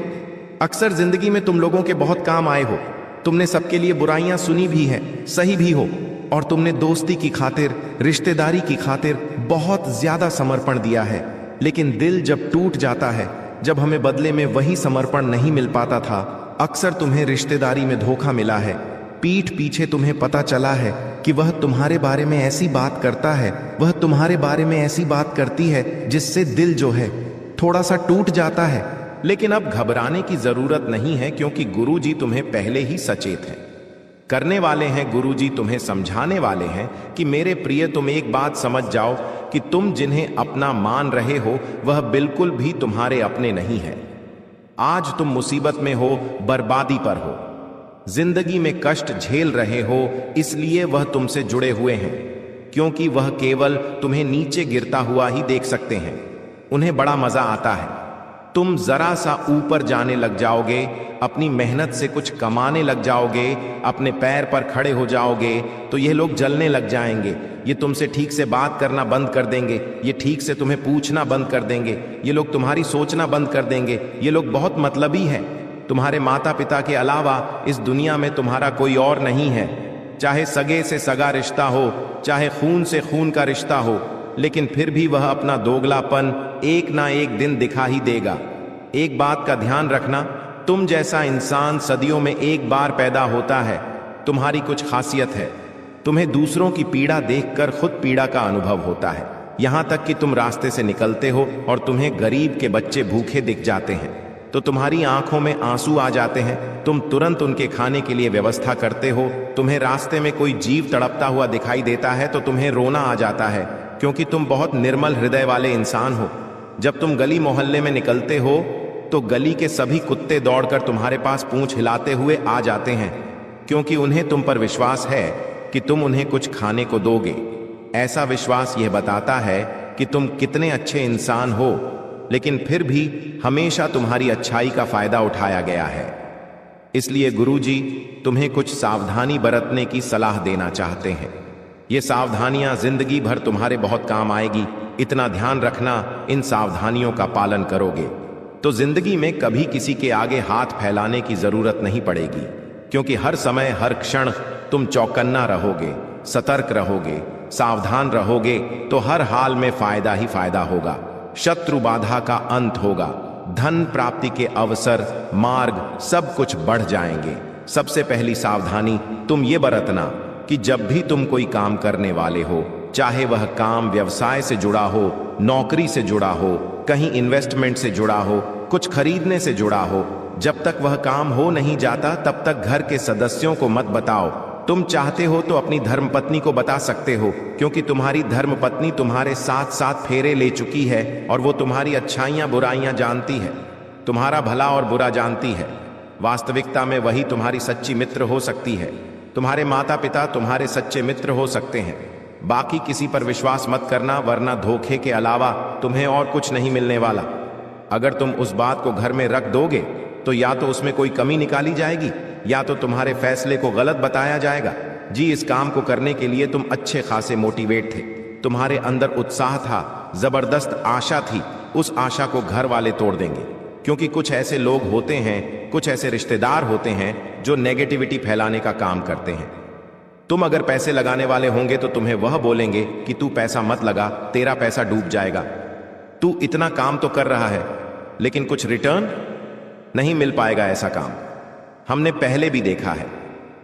अक्सर जिंदगी में तुम लोगों के बहुत काम आए हो, तुमने सबके लिए बुराइयां सुनी भी हैं, सही भी हो, और तुमने दोस्ती की खातिर, रिश्तेदारी की खातिर बहुत ज्यादा समर्पण दिया है। लेकिन दिल जब टूट जाता है, जब हमें बदले में वही समर्पण नहीं मिल पाता था, अक्सर तुम्हें रिश्तेदारी में धोखा मिला है। पीठ पीछे तुम्हें पता चला है कि वह तुम्हारे बारे में ऐसी बात करता है, वह तुम्हारे बारे में ऐसी बात करती है जिससे दिल जो है थोड़ा सा टूट जाता है। लेकिन अब घबराने की जरूरत नहीं है, क्योंकि गुरुजी तुम्हें पहले ही सचेत हैं, करने वाले हैं। गुरुजी तुम्हें समझाने वाले हैं कि मेरे प्रिय, तुम एक बात समझ जाओ कि तुम जिन्हें अपना मान रहे हो वह बिल्कुल भी तुम्हारे अपने नहीं है। आज तुम मुसीबत में हो, बर्बादी पर हो, जिंदगी में कष्ट झेल रहे हो, इसलिए वह तुमसे जुड़े हुए हैं, क्योंकि वह केवल तुम्हें नीचे गिरता हुआ ही देख सकते हैं। उन्हें बड़ा मजा आता है तुम जरा सा ऊपर जाने लग जाओगे, अपनी मेहनत से कुछ कमाने लग जाओगे, अपने पैर पर खड़े हो जाओगे, तो ये लोग जलने लग जाएंगे। ये तुमसे ठीक से बात करना बंद कर देंगे, ये ठीक से तुम्हें पूछना बंद कर देंगे, ये लोग तुम्हारी सोचना बंद कर देंगे। ये लोग बहुत मतलबी है। तुम्हारे माता पिता के अलावा इस दुनिया में तुम्हारा कोई और नहीं है। चाहे सगे से सगा रिश्ता हो, चाहे खून से खून का रिश्ता हो, लेकिन फिर भी वह अपना दोगलापन एक ना एक दिन दिखा ही देगा। एक बात का ध्यान रखना, तुम जैसा इंसान सदियों में एक बार पैदा होता है। तुम्हारी कुछ खासियत है, तुम्हें दूसरों की पीड़ा देखकर खुद पीड़ा का अनुभव होता है। यहां तक कि तुम रास्ते से निकलते हो और तुम्हें गरीब के बच्चे भूखे दिख जाते हैं तो तुम्हारी आंखों में आंसू आ जाते हैं। तुम तुरंत उनके खाने के लिए व्यवस्था करते हो। तुम्हें रास्ते में कोई जीव तड़पता हुआ दिखाई देता है तो तुम्हें रोना आ जाता है, क्योंकि तुम बहुत निर्मल हृदय वाले इंसान हो। जब तुम गली मोहल्ले में निकलते हो तो गली के सभी कुत्ते दौड़कर तुम्हारे पास पूंछ हिलाते हुए आ जाते हैं, क्योंकि उन्हें तुम पर विश्वास है कि तुम उन्हें कुछ खाने को दोगे। ऐसा विश्वास यह बताता है कि तुम कितने अच्छे इंसान हो, लेकिन फिर भी हमेशा तुम्हारी अच्छाई का फायदा उठाया गया है। इसलिए गुरुजी तुम्हें कुछ सावधानी बरतने की सलाह देना चाहते हैं। ये सावधानियां जिंदगी भर तुम्हारे बहुत काम आएगी। इतना ध्यान रखना, इन सावधानियों का पालन करोगे तो जिंदगी में कभी किसी के आगे हाथ फैलाने की जरूरत नहीं पड़ेगी, क्योंकि हर समय हर क्षण तुम चौकन्ना रहोगे, सतर्क रहोगे, सावधान रहोगे तो हर हाल में फायदा ही फायदा होगा। शत्रु बाधा का अंत होगा, धन प्राप्ति के अवसर, मार्ग सब कुछ बढ़ जाएंगे। सबसे पहली सावधानी तुम ये बरतना कि जब भी तुम कोई काम करने वाले हो, चाहे वह काम व्यवसाय से जुड़ा हो, नौकरी से जुड़ा हो, कहीं इन्वेस्टमेंट से जुड़ा हो, कुछ खरीदने से जुड़ा हो, जब तक वह काम हो नहीं जाता तब तक घर के सदस्यों को मत बताओ। तुम चाहते हो तो अपनी धर्मपत्नी को बता सकते हो, क्योंकि तुम्हारी धर्मपत्नी तुम्हारे साथ साथ फेरे ले चुकी है और वो तुम्हारी अच्छाइयां बुराइयां जानती है, तुम्हारा भला और बुरा जानती है। वास्तविकता में वही तुम्हारी सच्ची मित्र हो सकती है। तुम्हारे माता पिता तुम्हारे सच्चे मित्र हो सकते हैं। बाकी किसी पर विश्वास मत करना, वरना धोखे के अलावा तुम्हें और कुछ नहीं मिलने वाला। अगर तुम उस बात को घर में रख दोगे तो या तो उसमें कोई कमी निकाली जाएगी या तो तुम्हारे फैसले को गलत बताया जाएगा। जी, इस काम को करने के लिए तुम अच्छे खासे मोटिवेट थे, तुम्हारे अंदर उत्साह था, जबरदस्त आशा थी। उस आशा को घर वाले तोड़ देंगे, क्योंकि कुछ ऐसे लोग होते हैं, कुछ ऐसे रिश्तेदार होते हैं जो नेगेटिविटी फैलाने का काम करते हैं। तुम अगर पैसे लगाने वाले होंगे तो तुम्हें वह बोलेंगे कि तू पैसा मत लगा, तेरा पैसा डूब जाएगा। तू इतना काम तो कर रहा है लेकिन कुछ रिटर्न नहीं मिल पाएगा। ऐसा काम हमने पहले भी देखा है,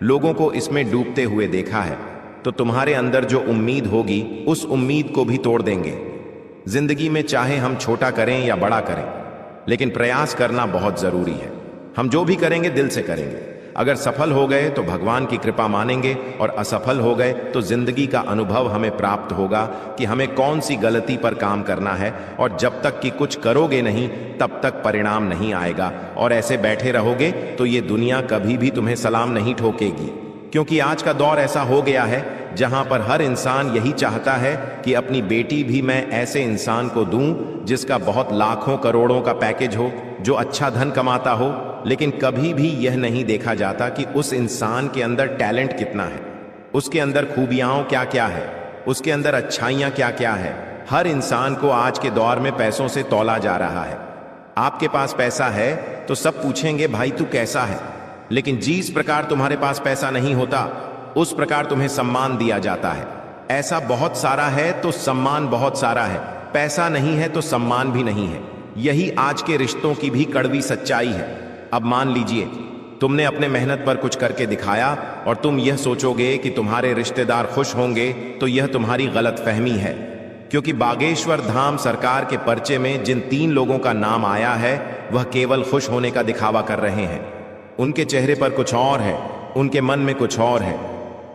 लोगों को इसमें डूबते हुए देखा है। तो तुम्हारे अंदर जो उम्मीद होगी उस उम्मीद को भी तोड़ देंगे। जिंदगी में चाहे हम छोटा करें या बड़ा करें, लेकिन प्रयास करना बहुत जरूरी है। हम जो भी करेंगे दिल से करेंगे। अगर सफल हो गए तो भगवान की कृपा मानेंगे और असफल हो गए तो जिंदगी का अनुभव हमें प्राप्त होगा कि हमें कौन सी गलती पर काम करना है। और जब तक कि कुछ करोगे नहीं तब तक परिणाम नहीं आएगा। और ऐसे बैठे रहोगे तो ये दुनिया कभी भी तुम्हें सलाम नहीं ठोकेगी, क्योंकि आज का दौर ऐसा हो गया है जहां पर हर इंसान यही चाहता है कि अपनी बेटी भी मैं ऐसे इंसान को दूं जिसका बहुत लाखों करोड़ों का पैकेज हो, जो अच्छा धन कमाता हो। लेकिन कभी भी यह नहीं देखा जाता कि उस इंसान के अंदर टैलेंट कितना है, उसके अंदर खूबियां क्या क्या है, उसके अंदर अच्छाइयां क्या क्या है। हर इंसान को आज के दौर में पैसों से तौला जा रहा है। आपके पास पैसा है तो सब पूछेंगे भाई तू कैसा है, लेकिन जिस प्रकार तुम्हारे पास पैसा नहीं होता उस प्रकार तुम्हें सम्मान दिया जाता है। ऐसा बहुत सारा है तो सम्मान बहुत सारा है, पैसा नहीं है तो सम्मान भी नहीं है। यही आज के रिश्तों की भी कड़वी सच्चाई है। अब मान लीजिए तुमने अपने मेहनत पर कुछ करके दिखाया और तुम यह सोचोगे कि तुम्हारे रिश्तेदार खुश होंगे, तो यह तुम्हारी गलतफहमी है। क्योंकि बागेश्वर धाम सरकार के पर्चे में जिन 3 लोगों का नाम आया है वह केवल खुश होने का दिखावा कर रहे हैं। उनके चेहरे पर कुछ और है, उनके मन में कुछ और है।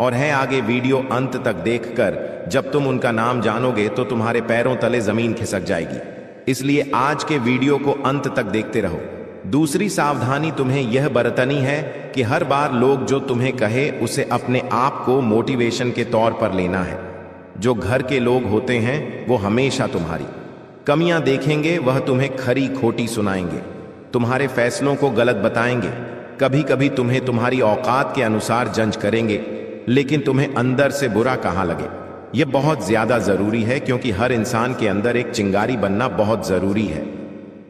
और है आगे वीडियो अंत तक देखकर जब तुम उनका नाम जानोगे तो तुम्हारे पैरों तले जमीन खिसक जाएगी। इसलिए आज के वीडियो को अंत तक देखते रहो। दूसरी सावधानी तुम्हें यह बरतनी है कि हर बार लोग जो तुम्हें कहे उसे अपने आप को मोटिवेशन के तौर पर लेना है। जो घर के लोग होते हैं वो हमेशा तुम्हारी कमियां देखेंगे, वह तुम्हें खरी खोटी सुनाएंगे, तुम्हारे फैसलों को गलत बताएंगे, कभी कभी तुम्हें तुम्हारी औकात के अनुसार जज करेंगे, लेकिन तुम्हें अंदर से बुरा कहाँ लगे। यह बहुत ज्यादा जरूरी है, क्योंकि हर इंसान के अंदर एक चिंगारी बनना बहुत जरूरी है।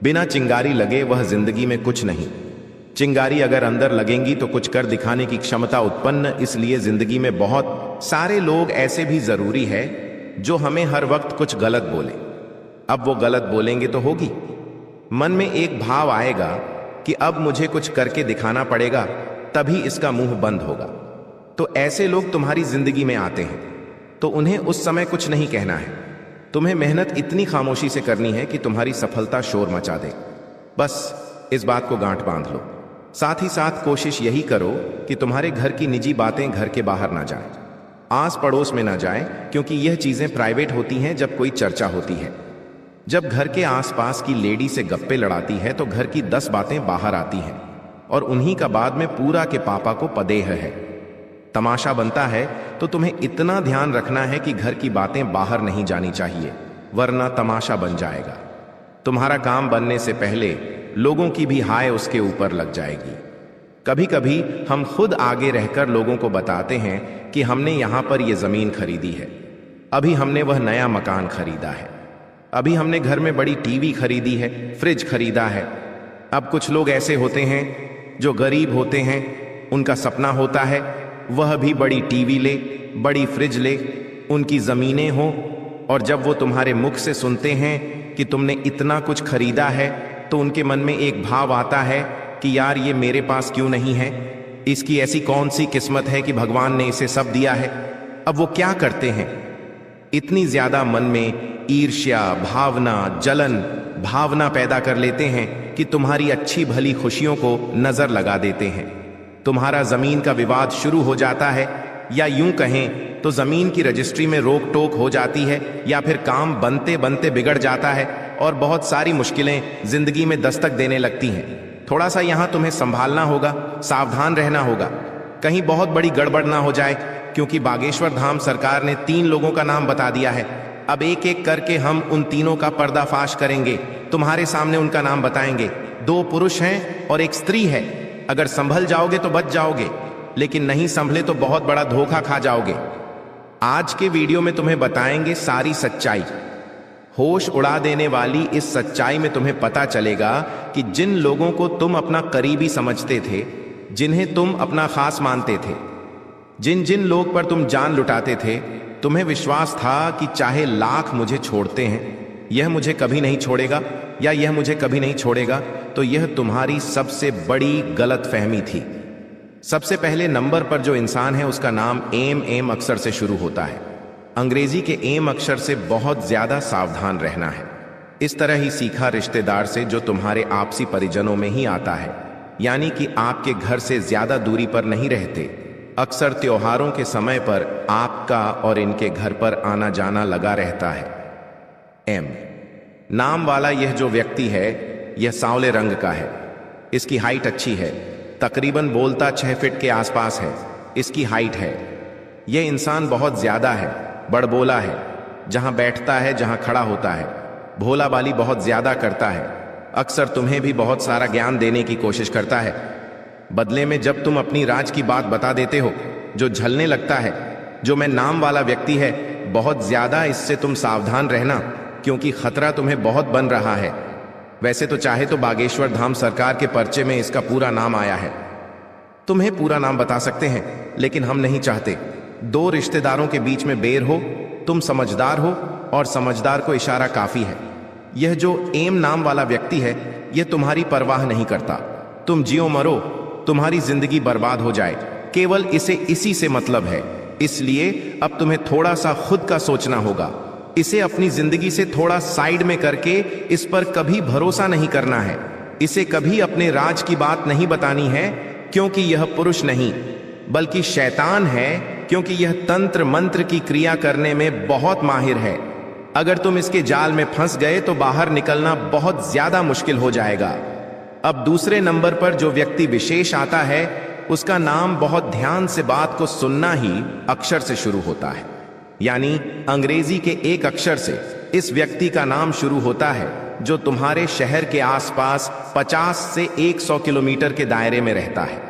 बिना चिंगारी लगे वह जिंदगी में कुछ नहीं। चिंगारी अगर अंदर लगेंगी तो कुछ कर दिखाने की क्षमता उत्पन्न। इसलिए जिंदगी में बहुत सारे लोग ऐसे भी जरूरी है जो हमें हर वक्त कुछ गलत बोले। अब वो गलत बोलेंगे तो होगी, मन में एक भाव आएगा कि अब मुझे कुछ करके दिखाना पड़ेगा, तभी इसका मुंह बंद होगा। तो ऐसे लोग तुम्हारी जिंदगी में आते हैं, तो उन्हें उस समय कुछ नहीं कहना है। तुम्हें मेहनत इतनी खामोशी से करनी है कि तुम्हारी सफलता शोर मचा दे। बस इस बात को गांठ बांध लो। साथ ही साथ कोशिश यही करो कि तुम्हारे घर की निजी बातें घर के बाहर ना जाएं, आस पड़ोस में ना जाएं, क्योंकि यह चीजें प्राइवेट होती हैं जब कोई चर्चा होती है। जब घर के आसपास की लेडी से गप्पे लड़ाती है तो घर की 10 बातें बाहर आती हैं, और उन्हीं का बाद में पूरा के पापा को पदेह है। तमाशा बनता है, तो तुम्हें इतना ध्यान रखना है कि घर की बातें बाहर नहीं जानी चाहिए, वरना तमाशा बन जाएगा। तुम्हारा काम बनने से पहले लोगों की भी हाय उसके ऊपर लग जाएगी। कभी कभी हम खुद आगे रहकर लोगों को बताते हैं कि हमने यहां पर यह जमीन खरीदी है, अभी हमने वह नया मकान खरीदा है, अभी हमने घर में बड़ी टीवी खरीदी है, फ्रिज खरीदा है। अब कुछ लोग ऐसे होते हैं जो गरीब होते हैं, उनका सपना होता है वह भी बड़ी टीवी ले, बड़ी फ्रिज ले, उनकी जमीनें हो, और जब वो तुम्हारे मुख से सुनते हैं कि तुमने इतना कुछ खरीदा है तो उनके मन में एक भाव आता है कि यार ये मेरे पास क्यों नहीं है, इसकी ऐसी कौन सी किस्मत है कि भगवान ने इसे सब दिया है। अब वो क्या करते हैं, इतनी ज्यादा मन में ईर्ष्या भावना, जलन भावना पैदा कर लेते हैं कि तुम्हारी अच्छी भली खुशियों को नजर लगा देते हैं। तुम्हारा जमीन का विवाद शुरू हो जाता है, या यूं कहें तो जमीन की रजिस्ट्री में रोक टोक हो जाती है, या फिर काम बनते बनते बिगड़ जाता है और बहुत सारी मुश्किलें जिंदगी में दस्तक देने लगती हैं। थोड़ा सा यहां तुम्हें संभालना होगा, सावधान रहना होगा, कहीं बहुत बड़ी गड़बड़ ना हो जाए, क्योंकि बागेश्वर धाम सरकार ने 3 लोगों का नाम बता दिया है। अब एक एक करके हम उन तीनों का पर्दाफाश करेंगे, तुम्हारे सामने उनका नाम बताएंगे। 2 पुरुष हैं और 1 स्त्री है। अगर संभल जाओगे तो बच जाओगे, लेकिन नहीं संभले तो बहुत बड़ा धोखा खा जाओगे। आज के वीडियो में तुम्हें बताएंगे सारी सच्चाई। होश उड़ा देने वाली इस सच्चाई में तुम्हें पता चलेगा कि जिन लोगों को तुम अपना करीबी समझते थे, जिन्हें तुम अपना खास मानते थे, जिन जिन लोग पर तुम जान लुटाते थे, तुम्हें विश्वास था कि चाहे लाख मुझे छोड़ते हैं, यह मुझे कभी नहीं छोड़ेगा, या यह मुझे कभी नहीं छोड़ेगा, तो यह तुम्हारी सबसे बड़ी गलतफहमी थी। सबसे पहले नंबर पर जो इंसान है उसका नाम एम अक्षर से शुरू होता है। अंग्रेजी के एम अक्षर से बहुत ज्यादा सावधान रहना है। इस तरह ही सीखा रिश्तेदार से जो तुम्हारे आपसी परिजनों में ही आता है, यानी कि आपके घर से ज्यादा दूरी पर नहीं रहते। अक्सर त्योहारों के समय पर आपका और इनके घर पर आना जाना लगा रहता है। एम नाम वाला यह जो व्यक्ति है, यह सांवले रंग का है। इसकी हाइट अच्छी है, तकरीबन बोलता 6 फीट के आसपास है इसकी हाइट है। यह इंसान बहुत ज्यादा है, बड़बोला है, जहां बैठता है जहां खड़ा होता है, भोला बाली बहुत ज्यादा करता है। अक्सर तुम्हें भी बहुत सारा ज्ञान देने की कोशिश करता है। बदले में जब तुम अपनी राज की बात बता देते हो, जो झलने लगता है, जो मैं नाम वाला व्यक्ति है, बहुत ज्यादा इससे तुम सावधान रहना, क्योंकि खतरा तुम्हें बहुत बन रहा है। वैसे तो चाहे तो बागेश्वर धाम सरकार के पर्चे में इसका पूरा नाम आया है। तुम्हें पूरा नाम बता सकते हैं, लेकिन हम नहीं चाहते 2 रिश्तेदारों के बीच में बेर हो। तुम समझदार हो और समझदार को इशारा काफी है। यह जो एम नाम वाला व्यक्ति है, यह तुम्हारी परवाह नहीं करता। तुम जियो मरो, तुम्हारी जिंदगी बर्बाद हो जाए, केवल इसे इसी से मतलब है। इसलिए अब तुम्हें थोड़ा सा खुद का सोचना होगा। इसे अपनी जिंदगी से थोड़ा साइड में करके इस पर कभी भरोसा नहीं करना है। इसे कभी अपने राज की बात नहीं बतानी है, क्योंकि यह पुरुष नहीं बल्कि शैतान है, क्योंकि यह तंत्र मंत्र की क्रिया करने में बहुत माहिर है। अगर तुम इसके जाल में फंस गए तो बाहर निकलना बहुत ज्यादा मुश्किल हो जाएगा। अब दूसरे नंबर पर जो व्यक्ति विशेष आता है, उसका नाम बहुत ध्यान से बात को सुनना ही अक्षर से शुरू होता है, यानी अंग्रेजी के एक अक्षर से। इस व्यक्ति का नाम शुरू होता है जो तुम्हारे शहर के आसपास 50 से 100 किलोमीटर के दायरे में रहता है।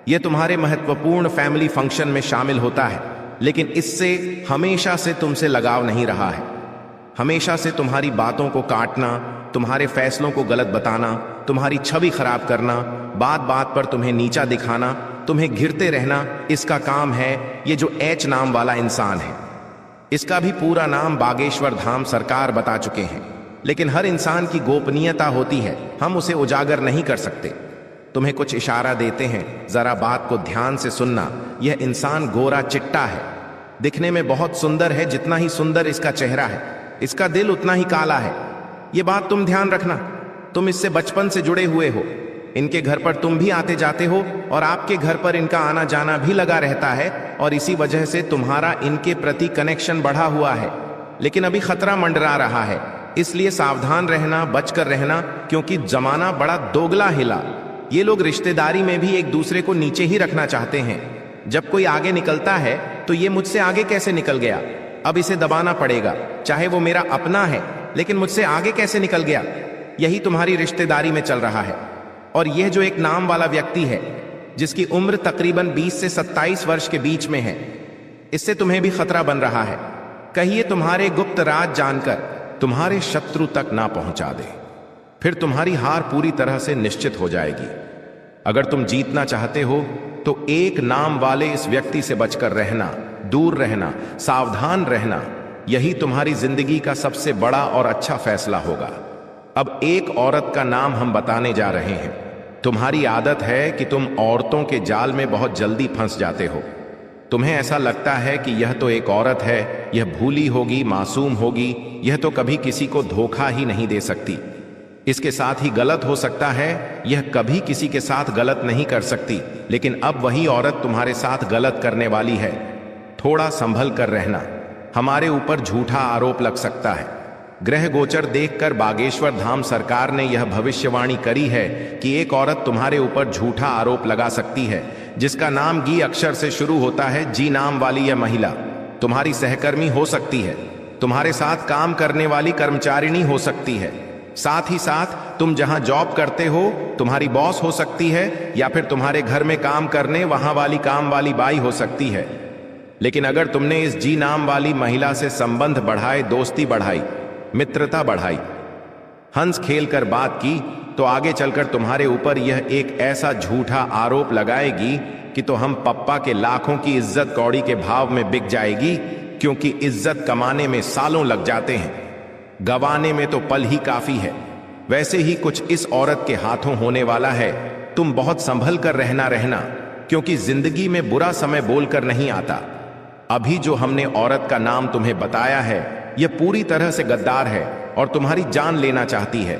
यह तुम्हारे महत्वपूर्ण फैमिली फंक्शन में शामिल होता है, लेकिन इससे हमेशा से तुमसे लगाव नहीं रहा है। हमेशा से तुम्हारी बातों को काटना, तुम्हारे फैसलों को गलत बताना, तुम्हारी छवि खराब करना, बात बात पर तुम्हें नीचा दिखाना, तुम्हें घिरते रहना, इसका काम है ये जो एच नाम वाला इंसान है। इसका भी पूरा नाम बागेश्वर धाम सरकार बता चुके हैं, लेकिन हर इंसान की गोपनीयता होती है, हम उसे उजागर नहीं कर सकते। तुम्हें कुछ इशारा देते हैं, जरा बात को ध्यान से सुनना। यह इंसान गोरा चिट्टा है, दिखने में बहुत सुंदर है, जितना ही सुंदर इसका चेहरा है, इसका दिल उतना ही काला है। यह बात तुम ध्यान रखना, तुम इससे बचपन से जुड़े हुए हो। इनके घर पर तुम भी आते जाते हो और आपके घर पर इनका आना जाना भी लगा रहता है, और इसी वजह से तुम्हारा इनके प्रति कनेक्शन बढ़ा हुआ है। लेकिन अभी खतरा मंडरा रहा है, इसलिए सावधान रहना, बचकर रहना, क्योंकि जमाना बड़ा दोगला हिला। ये लोग रिश्तेदारी में भी एक दूसरे को नीचे ही रखना चाहते हैं। जब कोई आगे निकलता है तो ये मुझसे आगे कैसे निकल गया, अब इसे दबाना पड़ेगा, चाहे वो मेरा अपना है, लेकिन मुझसे आगे कैसे निकल गया। यही तुम्हारी रिश्तेदारी में चल रहा है। और यह जो एक नाम वाला व्यक्ति है, जिसकी उम्र तकरीबन 20 से 27 वर्ष के बीच में है, इससे तुम्हें भी खतरा बन रहा है। कहिए तुम्हारे गुप्त राज जानकर तुम्हारे शत्रु तक ना पहुंचा दे, फिर तुम्हारी हार पूरी तरह से निश्चित हो जाएगी। अगर तुम जीतना चाहते हो तो एक नाम वाले इस व्यक्ति से बचकर रहना, दूर रहना, सावधान रहना। यही तुम्हारी जिंदगी का सबसे बड़ा और अच्छा फैसला होगा। अब एक औरत का नाम हम बताने जा रहे हैं। तुम्हारी आदत है कि तुम औरतों के जाल में बहुत जल्दी फंस जाते हो। तुम्हें ऐसा लगता है कि यह तो एक औरत है, यह भूली होगी, मासूम होगी, यह तो कभी किसी को धोखा ही नहीं दे सकती, इसके साथ ही गलत हो सकता है, यह कभी किसी के साथ गलत नहीं कर सकती। लेकिन अब वही औरत तुम्हारे साथ गलत करने वाली है। थोड़ा संभल कर रहना, हमारे ऊपर झूठा आरोप लग सकता है। ग्रह गोचर देखकर बागेश्वर धाम सरकार ने यह भविष्यवाणी करी है कि एक औरत तुम्हारे ऊपर झूठा आरोप लगा सकती है, जिसका नाम गी अक्षर से शुरू होता है। जी नाम वाली यह महिला तुम्हारी सहकर्मी हो सकती है, तुम्हारे साथ काम करने वाली कर्मचारिणी हो सकती है, साथ ही साथ तुम जहां जॉब करते हो तुम्हारी बॉस हो सकती है, या फिर तुम्हारे घर में काम करने वहां वाली काम वाली बाई हो सकती है। लेकिन अगर तुमने इस जी नाम वाली महिला से संबंध बढ़ाए, दोस्ती बढ़ाई, मित्रता बढ़ाई, हंस खेल कर बात की, तो आगे चलकर तुम्हारे ऊपर यह एक ऐसा झूठा आरोप लगाएगी कि तो हम पप्पा के लाखों की इज्जत कौड़ी के भाव में बिक जाएगी। क्योंकि इज्जत कमाने में सालों लग जाते हैं, गवाने में तो पल ही काफी है। वैसे ही कुछ इस औरत के हाथों होने वाला है। तुम बहुत संभल कर रहना, क्योंकि जिंदगी में बुरा समय बोलकर नहीं आता। अभी जो हमने औरत का नाम तुम्हें बताया है, यह पूरी तरह से गद्दार है और तुम्हारी जान लेना चाहती है,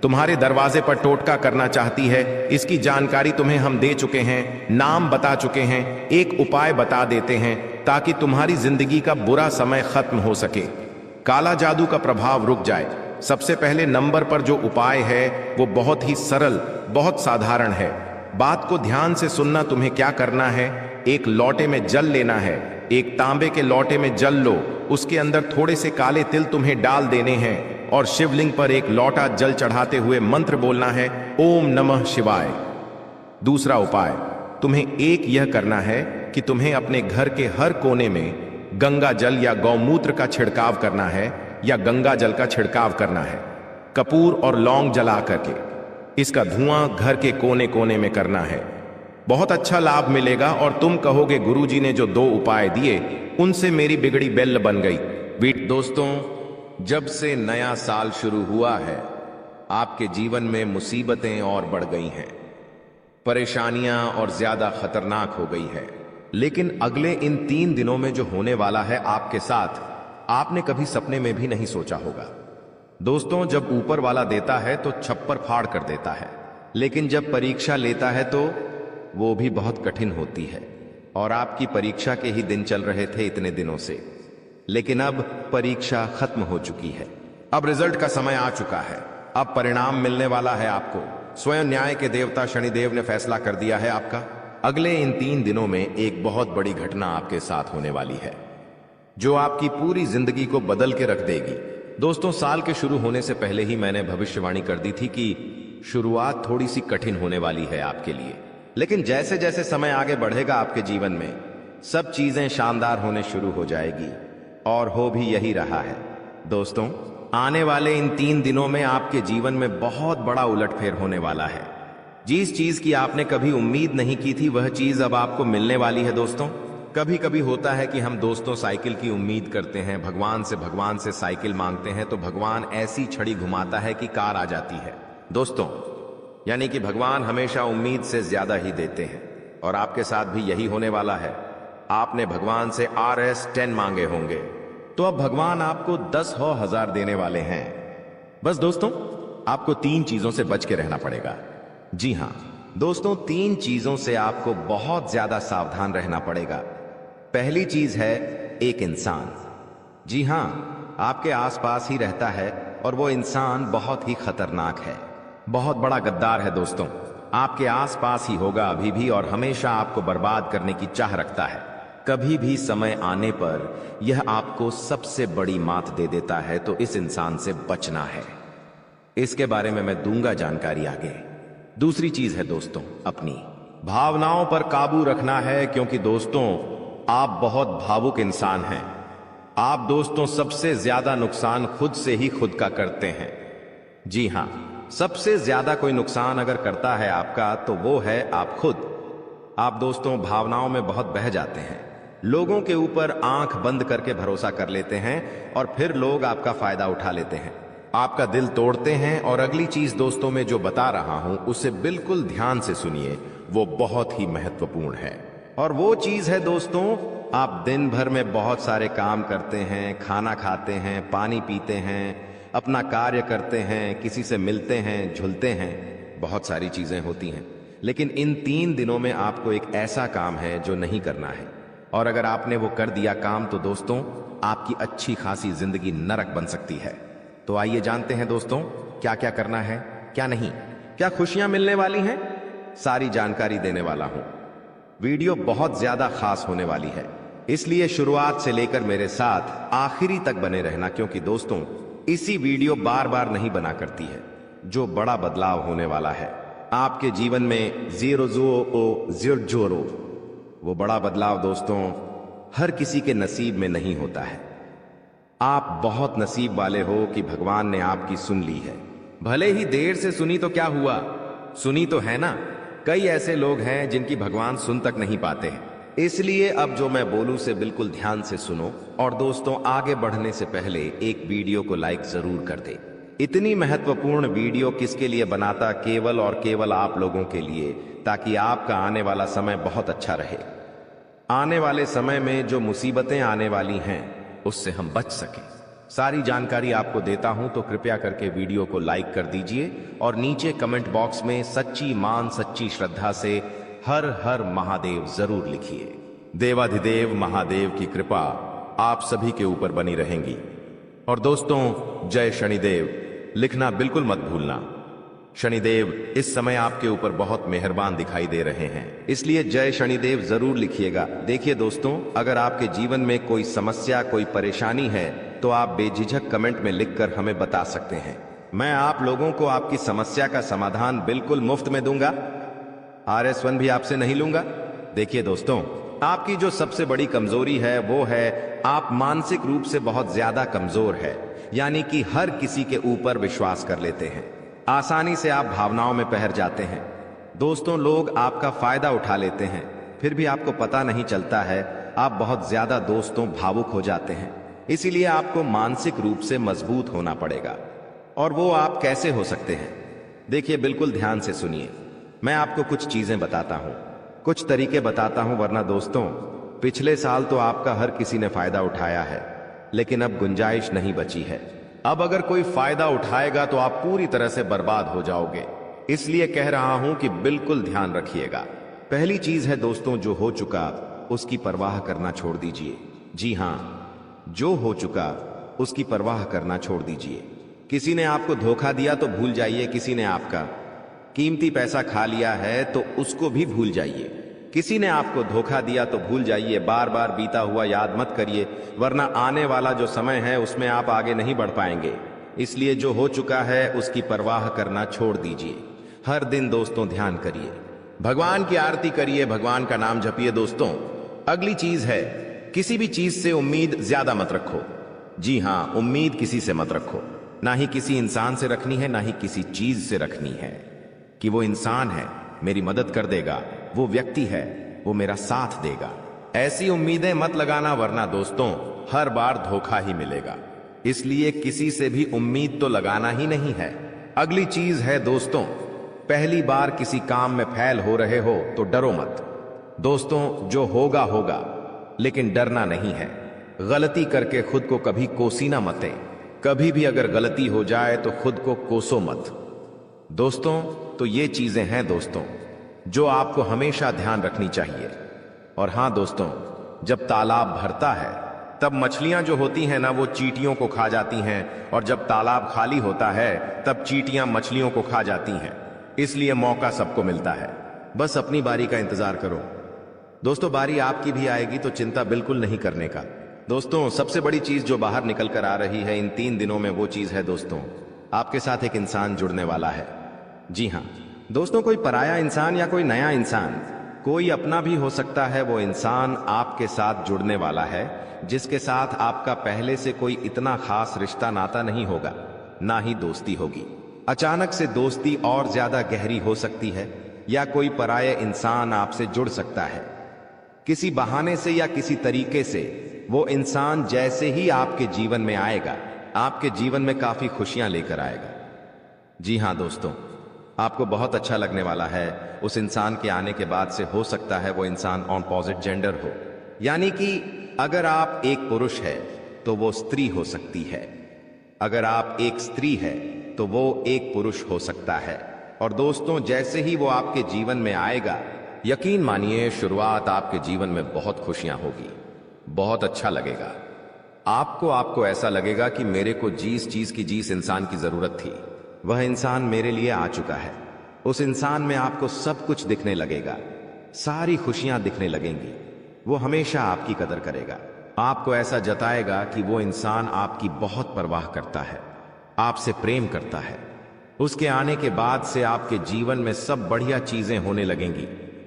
तुम्हारे दरवाजे पर टोटका करना चाहती है। इसकी जानकारी तुम्हें हम दे चुके हैं, नाम बता चुके हैं, एक उपाय बता देते हैं ताकि तुम्हारी जिंदगी का बुरा समय खत्म हो सके, काला जादू का प्रभाव रुक जाए। सबसे पहले नंबर पर जो उपाय है वो बहुत ही सरल, बहुत साधारण है। बात को ध्यान से सुनना। तुम्हें क्या करना है, एक लोटे में जल लेना है, एक तांबे के लोटे में जल लो, उसके अंदर थोड़े से काले तिल तुम्हें डाल देने हैं और शिवलिंग पर एक लोटा जल चढ़ाते हुए मंत्र बोलना है, ओम नमः शिवाय। दूसरा उपाय तुम्हें एक यह करना है कि तुम्हें अपने घर के हर कोने में गंगा जल या गौमूत्र का छिड़काव करना है, या गंगा जल का छिड़काव करना है, कपूर और लौंग जला करके। इसका धुआं घर के कोने कोने में करना है। बहुत अच्छा लाभ मिलेगा और तुम कहोगे गुरुजी ने जो 2 उपाय दिए उनसे मेरी बिगड़ी बेल बन गई। दोस्तों, जब से नया साल शुरू हुआ है, आपके जीवन में मुसीबतें और बढ़ गई हैं, परेशानियां और ज्यादा खतरनाक हो गई है। लेकिन अगले इन 3 दिनों में जो होने वाला है आपके साथ, आपने कभी सपने में भी नहीं सोचा होगा। दोस्तों, जब ऊपर वाला देता है तो छप्पर फाड़ कर देता है, लेकिन जब परीक्षा लेता है तो वो भी बहुत कठिन होती है। और आपकी परीक्षा के ही दिन चल रहे थे इतने दिनों से, लेकिन अब परीक्षा खत्म हो चुकी है। अब रिजल्ट का समय आ चुका है, अब परिणाम मिलने वाला है आपको। स्वयं न्याय के देवता शनिदेव ने फैसला कर दिया है आपका। अगले इन 3 दिनों में एक बहुत बड़ी घटना आपके साथ होने वाली है, जो आपकी पूरी जिंदगी को बदल के रख देगी। दोस्तों, साल के शुरू होने से पहले ही मैंने भविष्यवाणी कर दी थी कि शुरुआत थोड़ी सी कठिन होने वाली है आपके लिए, लेकिन जैसे जैसे समय आगे बढ़ेगा आपके जीवन में सब चीजें शानदार होने शुरू हो जाएगी, और हो भी यही रहा है। दोस्तों, आने वाले इन 3 दिनों में आपके जीवन में बहुत बड़ा उलटफेर होने वाला है। जिस चीज की आपने कभी उम्मीद नहीं की थी वह चीज अब आपको मिलने वाली है। दोस्तों, कभी कभी होता है कि हम दोस्तों साइकिल की उम्मीद करते हैं, भगवान से साइकिल मांगते हैं तो भगवान ऐसी छड़ी घुमाता है कि कार आ जाती है। दोस्तों, यानी कि भगवान हमेशा उम्मीद से ज्यादा ही देते हैं, और आपके साथ भी यही होने वाला है। आपने भगवान से RS10 मांगे होंगे, तो अब भगवान आपको 10,000 देने वाले हैं। बस दोस्तों, आपको 3 चीजों से बच के रहना पड़ेगा। जी हां दोस्तों, 3 चीजों से आपको बहुत ज्यादा सावधान रहना पड़ेगा। पहली चीज है एक इंसान। जी हां, आपके आसपास ही रहता है और वो इंसान बहुत ही खतरनाक है, बहुत बड़ा गद्दार है। दोस्तों, आपके आसपास ही होगा अभी भी और हमेशा आपको बर्बाद करने की चाह रखता है। कभी भी समय आने पर यह आपको सबसे बड़ी मात दे देता है, तो इस इंसान से बचना है। इसके बारे में मैं दूंगा जानकारी आगे। दूसरी चीज है दोस्तों, अपनी भावनाओं पर काबू रखना है, क्योंकि दोस्तों आप बहुत भावुक इंसान हैं। आप दोस्तों सबसे ज्यादा नुकसान खुद से ही खुद का करते हैं। जी हां, सबसे ज्यादा कोई नुकसान अगर करता है आपका तो वो है आप खुद। आप दोस्तों भावनाओं में बहुत बह जाते हैं, लोगों के ऊपर आंख बंद करके भरोसा कर लेते हैं और फिर लोग आपका फायदा उठा लेते हैं, आपका दिल तोड़ते हैं। और अगली चीज दोस्तों मैं जो बता रहा हूं उसे बिल्कुल ध्यान से सुनिए, वो बहुत ही महत्वपूर्ण है। और वो चीज है दोस्तों, आप दिन भर में बहुत सारे काम करते हैं, खाना खाते हैं, पानी पीते हैं, अपना कार्य करते हैं, किसी से मिलते हैं, झुलते हैं, बहुत सारी चीजें होती हैं, लेकिन इन 3 दिनों में आपको एक ऐसा काम है जो नहीं करना है। और अगर आपने वो कर दिया काम तो दोस्तों आपकी अच्छी खासी जिंदगी नरक बन सकती है। तो आइए जानते हैं दोस्तों क्या क्या करना है, क्या नहीं, क्या खुशियां मिलने वाली हैं, सारी जानकारी देने वाला हूं। वीडियो बहुत ज्यादा खास होने वाली है, इसलिए शुरुआत से लेकर मेरे साथ आखिरी तक बने रहना, क्योंकि दोस्तों इसी वीडियो बार बार नहीं बना करती है। जो बड़ा बदलाव होने वाला है आपके जीवन में, 0 वो बड़ा बदलाव दोस्तों हर किसी के नसीब में नहीं होता है। आप बहुत नसीब वाले हो कि भगवान ने आपकी सुन ली है। भले ही देर से सुनी तो क्या हुआ, सुनी तो है ना। कई ऐसे लोग हैं जिनकी भगवान सुन तक नहीं पाते हैं। इसलिए अब जो मैं बोलूं से बिल्कुल ध्यान से सुनो। और दोस्तों आगे बढ़ने से पहले एक वीडियो को लाइक जरूर कर दे। इतनी महत्वपूर्ण वीडियो किसके लिए बनाता, केवल और केवल आप लोगों के लिए, ताकि आपका आने वाला समय बहुत अच्छा रहे। आने वाले समय में जो मुसीबतें आने वाली हैं उससे हम बच सकें। सारी जानकारी आपको देता हूं, तो कृपया करके वीडियो को लाइक कर दीजिए और नीचे कमेंट बॉक्स में सच्ची मान सच्ची श्रद्धा से हर हर महादेव जरूर लिखिए। देवाधिदेव महादेव की कृपा आप सभी के ऊपर बनी रहेंगी। और दोस्तों जय शनिदेव लिखना बिल्कुल मत भूलना। शनिदेव इस समय आपके ऊपर बहुत मेहरबान दिखाई दे रहे हैं, इसलिए जय शनिदेव जरूर लिखिएगा। देखिए दोस्तों, अगर आपके जीवन में कोई समस्या, कोई परेशानी है तो आप बेझिझक कमेंट में लिखकर हमें बता सकते हैं। मैं आप लोगों को आपकी समस्या का समाधान बिल्कुल मुफ्त में दूंगा। RS1 भी आपसे नहीं लूंगा। देखिए दोस्तों, आपकी जो सबसे बड़ी कमजोरी है वो है आप मानसिक रूप से बहुत ज्यादा कमजोर है, यानी कि हर किसी के ऊपर विश्वास कर लेते हैं। आसानी से आप भावनाओं में बहर जाते हैं। दोस्तों लोग आपका फायदा उठा लेते हैं, फिर भी आपको पता नहीं चलता है। आप बहुत ज्यादा दोस्तों भावुक हो जाते हैं, इसीलिए आपको मानसिक रूप से मजबूत होना पड़ेगा। और वो आप कैसे हो सकते हैं, देखिए बिल्कुल ध्यान से सुनिए। मैं आपको कुछ चीजें बताता हूं, कुछ तरीके बताता हूं, वरना दोस्तों पिछले साल तो आपका हर किसी ने फायदा उठाया है, लेकिन अब गुंजाइश नहीं बची है। अब अगर कोई फायदा उठाएगा तो आप पूरी तरह से बर्बाद हो जाओगे, इसलिए कह रहा हूं कि बिल्कुल ध्यान रखिएगा। पहली चीज है दोस्तों, जो हो चुका उसकी परवाह करना छोड़ दीजिए। जी हां, जो हो चुका उसकी परवाह करना छोड़ दीजिए। किसी ने आपको धोखा दिया तो भूल जाइए, किसी ने आपका कीमती पैसा खा लिया है तो उसको भी भूल जाइए। किसी ने आपको धोखा दिया तो भूल जाइए, बार बार बीता हुआ याद मत करिए, वरना आने वाला जो समय है उसमें आप आगे नहीं बढ़ पाएंगे। इसलिए जो हो चुका है उसकी परवाह करना छोड़ दीजिए। हर दिन दोस्तों ध्यान करिए, भगवान की आरती करिए, भगवान का नाम जपिए। दोस्तों अगली चीज है, किसी भी चीज से उम्मीद ज्यादा मत रखो। जी हां, उम्मीद किसी से मत रखो। ना ही किसी इंसान से रखनी है, ना ही किसी चीज से रखनी है कि वो इंसान है मेरी मदद कर देगा, वो व्यक्ति है वो मेरा साथ देगा। ऐसी उम्मीदें मत लगाना, वरना दोस्तों हर बार धोखा ही मिलेगा। इसलिए किसी से भी उम्मीद तो लगाना ही नहीं है। अगली चीज है दोस्तों, पहली बार किसी काम में फेल हो रहे हो तो डरो मत। दोस्तों जो होगा होगा, लेकिन डरना नहीं है। गलती करके खुद को कभी कोसीना मते। कभी भी अगर गलती हो जाए तो खुद को कोसो मत। दोस्तों तो ये चीजें हैं दोस्तों जो आपको हमेशा ध्यान रखनी चाहिए। और हां दोस्तों, जब तालाब भरता है तब मछलियां जो होती हैं ना वो चींटियों को खा जाती हैं, और जब तालाब खाली होता है तब चींटियां मछलियों को खा जाती हैं। इसलिए मौका सबको मिलता है, बस अपनी बारी का इंतजार करो। दोस्तों बारी आपकी भी आएगी, तो चिंता बिल्कुल नहीं करने का। दोस्तों सबसे बड़ी चीज जो बाहर निकल कर आ रही है इन 3 दिनों में, वो चीज है दोस्तों, आपके साथ एक इंसान जुड़ने वाला है। जी हां दोस्तों, कोई पराया इंसान या कोई नया इंसान, कोई अपना भी हो सकता है। वो इंसान आपके साथ जुड़ने वाला है जिसके साथ आपका पहले से कोई इतना खास रिश्ता नाता नहीं होगा, ना ही दोस्ती होगी। अचानक से दोस्ती और ज्यादा गहरी हो सकती है, या कोई पराया इंसान आपसे जुड़ सकता है किसी बहाने से या किसी तरीके से। वो इंसान जैसे ही आपके जीवन में आएगा, आपके जीवन में काफी खुशियां लेकर आएगा। जी हां दोस्तों, आपको बहुत अच्छा लगने वाला है। उस इंसान के आने के बाद से हो सकता है वो इंसान ऑपोजिट जेंडर हो, यानी कि अगर आप एक पुरुष है तो वो स्त्री हो सकती है, अगर आप एक स्त्री है तो वो एक पुरुष हो सकता है। और दोस्तों जैसे ही वो आपके जीवन में आएगा, यकीन मानिए शुरुआत आपके जीवन में बहुत खुशियां होगी, बहुत अच्छा लगेगा आपको ऐसा लगेगा कि मेरे को जिस चीज की जिस इंसान की जरूरत थी वह इंसान मेरे लिए आ चुका है। उस इंसान में आपको सब कुछ दिखने लगेगा, सारी खुशियां दिखने लगेंगी। वो हमेशा आपकी कदर करेगा, आपको ऐसा जताएगा कि वो इंसान आपकी बहुत परवाह करता है, आपसे प्रेम करता है। उसके आने के बाद से आपके जीवन में सब बढ़िया चीजें होने लगेंगी,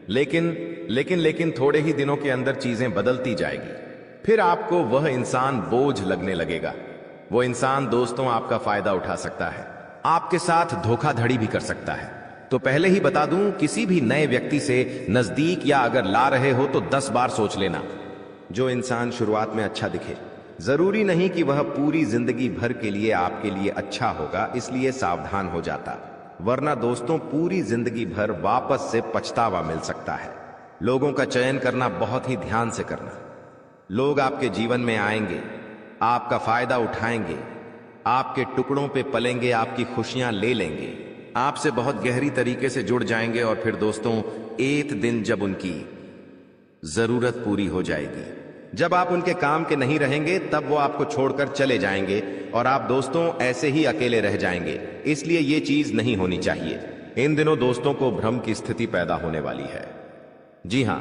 लेकिन थोड़े ही दिनों के अंदर चीजें बदलती जाएगी। फिर आपको वह इंसान बोझ लगने लगेगा। वो इंसान दोस्तों आपका फायदा उठा सकता है, आपके साथ धोखाधड़ी भी कर सकता है। तो पहले ही बता दूं, किसी भी नए व्यक्ति से नजदीक या अगर ला रहे हो तो 10 बार सोच लेना। जो इंसान शुरुआत में अच्छा दिखे, जरूरी नहीं कि वह पूरी जिंदगी भर के लिए आपके लिए अच्छा होगा, इसलिए सावधान हो जाता, वरना दोस्तों पूरी जिंदगी भर वापस से पछतावा मिल सकता है। लोगों का चयन करना बहुत ही ध्यान से करना। लोग आपके जीवन में आएंगे, आपका फायदा उठाएंगे, आपके टुकड़ों पे पलेंगे, आपकी खुशियां ले लेंगे, आपसे बहुत गहरी तरीके से जुड़ जाएंगे। और फिर दोस्तों एक दिन जब उनकी जरूरत पूरी हो जाएगी, जब आप उनके काम के नहीं रहेंगे, तब वो आपको छोड़कर चले जाएंगे और आप दोस्तों ऐसे ही अकेले रह जाएंगे। इसलिए ये चीज नहीं होनी चाहिए। इन दिनों दोस्तों को भ्रम की स्थिति पैदा होने वाली है। जी हां,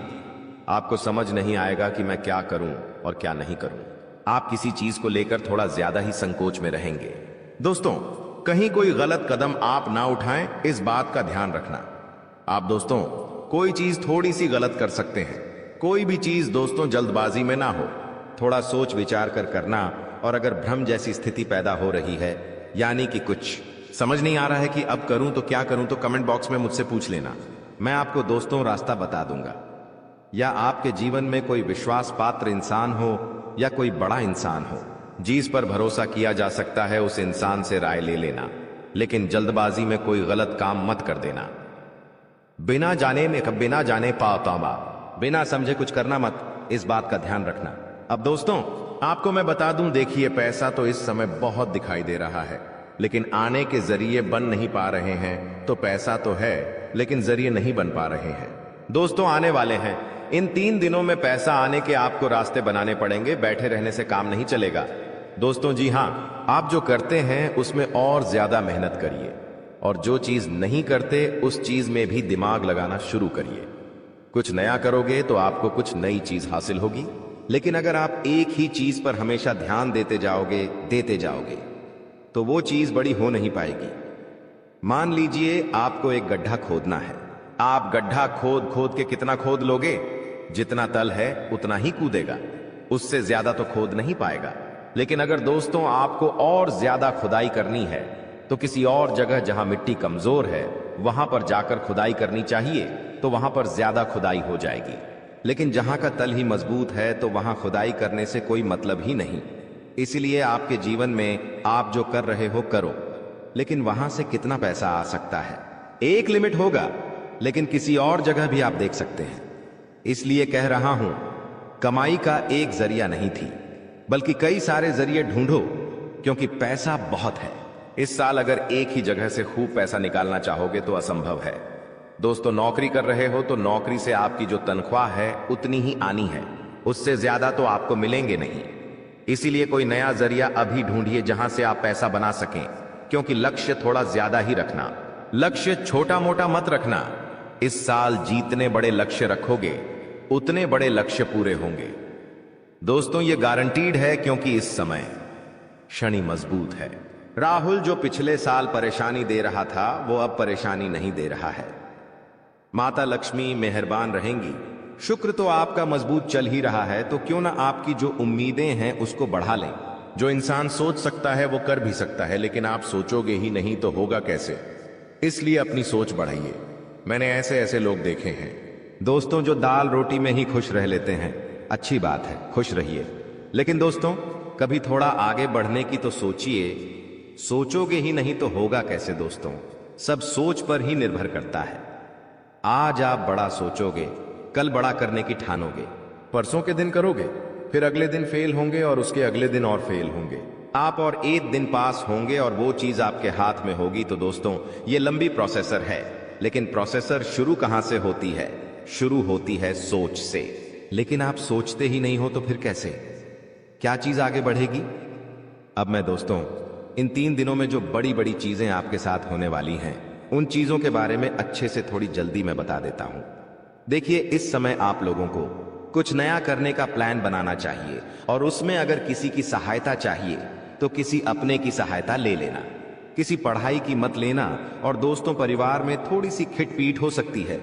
आपको समझ नहीं आएगा कि मैं क्या करूं और क्या नहीं करूं। आप किसी चीज को लेकर थोड़ा ज्यादा ही संकोच में रहेंगे। दोस्तों कहीं कोई गलत कदम आप ना उठाएं, इस बात का ध्यान रखना। आप दोस्तों कोई चीज थोड़ी सी गलत कर सकते हैं। कोई भी चीज दोस्तों जल्दबाजी में ना हो, थोड़ा सोच विचार कर करना। और अगर भ्रम जैसी स्थिति पैदा हो रही है, यानी कि कुछ समझ नहीं आ रहा है कि अब करूं तो क्या करूं, तो कमेंट बॉक्स में मुझसे पूछ लेना। मैं आपको दोस्तों रास्ता बता दूंगा। या आपके जीवन में कोई विश्वास पात्र इंसान हो या कोई बड़ा इंसान हो जिस पर भरोसा किया जा सकता है, उस इंसान से राय ले लेना, लेकिन जल्दबाजी में कोई गलत काम मत कर देना। बिना जाने पातामा, बिना समझे कुछ करना मत, इस बात का ध्यान रखना। अब दोस्तों आपको मैं बता दूं, देखिए पैसा तो इस समय बहुत दिखाई दे रहा है, लेकिन आने के जरिए बन नहीं पा रहे हैं। तो पैसा तो है लेकिन जरिए नहीं बन पा रहे हैं। दोस्तों आने वाले हैं, इन 3 दिनों में पैसा आने के आपको रास्ते बनाने पड़ेंगे, बैठे रहने से काम नहीं चलेगा। दोस्तों जी हां, आप जो करते हैं उसमें और ज्यादा मेहनत करिए, और जो चीज नहीं करते उस चीज में भी दिमाग लगाना शुरू करिए। कुछ नया करोगे तो आपको कुछ नई चीज हासिल होगी। लेकिन अगर आप एक ही चीज पर हमेशा ध्यान देते जाओगे तो वो चीज बड़ी हो नहीं पाएगी। मान लीजिए आपको एक गड्ढा खोदना है। आप गड्ढा खोद खोद के कितना खोद लोगे? जितना तल है उतना ही कूदेगा, उससे ज्यादा तो खोद नहीं पाएगा। लेकिन अगर दोस्तों आपको और ज्यादा खुदाई करनी है तो किसी और जगह जहां मिट्टी कमजोर है वहां पर जाकर खुदाई करनी चाहिए, तो वहां पर ज्यादा खुदाई हो जाएगी। लेकिन जहां का तल ही मजबूत है तो वहां खुदाई करने से कोई मतलब ही नहीं। इसलिए आपके जीवन में आप जो कर रहे हो करो, लेकिन वहां से कितना पैसा आ सकता है? एक लिमिट होगा, लेकिन किसी और जगह भी आप देख सकते हैं। इसलिए कह रहा हूं, कमाई का एक जरिया नहीं थी, बल्कि कई सारे जरिए ढूंढो, क्योंकि पैसा बहुत है। इस साल अगर एक ही जगह से खूब पैसा निकालना चाहोगे तो असंभव है। दोस्तों, नौकरी कर रहे हो तो नौकरी से आपकी जो तनख्वाह है उतनी ही आनी है, उससे ज्यादा तो आपको मिलेंगे नहीं। इसीलिए कोई नया जरिया अभी ढूंढिए जहां से आप पैसा बना सकें, क्योंकि लक्ष्य थोड़ा ज्यादा ही रखना। लक्ष्य छोटा मोटा मत रखना। इस साल जितने बड़े लक्ष्य रखोगे उतने बड़े लक्ष्य पूरे होंगे। दोस्तों, ये गारंटीड है, क्योंकि इस समय शनि मजबूत है। राहुल जो पिछले साल परेशानी दे रहा था वो अब परेशानी नहीं दे रहा है। माता लक्ष्मी मेहरबान रहेंगी। शुक्र तो आपका मजबूत चल ही रहा है, तो क्यों ना आपकी जो उम्मीदें हैं उसको बढ़ा लें। जो इंसान सोच सकता है वो कर भी सकता है, लेकिन आप सोचोगे ही नहीं तो होगा कैसे? इसलिए अपनी सोच बढ़ाइए। मैंने ऐसे ऐसे लोग देखे हैं दोस्तों जो दाल रोटी में ही खुश रह लेते हैं। अच्छी बात है, खुश रहिए, लेकिन दोस्तों कभी थोड़ा आगे बढ़ने की तो सोचिए। सोचोगे ही नहीं तो होगा कैसे? दोस्तों, सब सोच पर ही निर्भर करता है। आज आप बड़ा सोचोगे, कल बड़ा करने की ठानोगे। परसों के दिन करोगे, फिर अगले दिन फेल होंगे और उसके अगले दिन और फेल होंगे। आप और एक दिन पास होंगे और वो चीज आपके हाथ में होगी। तो दोस्तों, ये लंबी प्रोसेसर है, लेकिन प्रोसेसर शुरू कहां से होती है? शुरू होती है सोच से। लेकिन आप सोचते ही नहीं हो तो फिर कैसे? क्या चीज आगे बढ़ेगी? अब मैं दोस्तों इन 3 दिनों में जो बड़ी बड़ी चीजें आपके साथ होने वाली हैं, उन चीजों के बारे में अच्छे से थोड़ी जल्दी मैं बता देता हूं। देखिए, इस समय आप लोगों को कुछ नया करने का प्लान बनाना चाहिए, और उसमें अगर किसी की सहायता चाहिए तो किसी अपने की सहायता ले लेना। किसी पढ़ाई की मत लेना। और दोस्तों, परिवार में थोड़ी सी खिटपीट हो सकती है।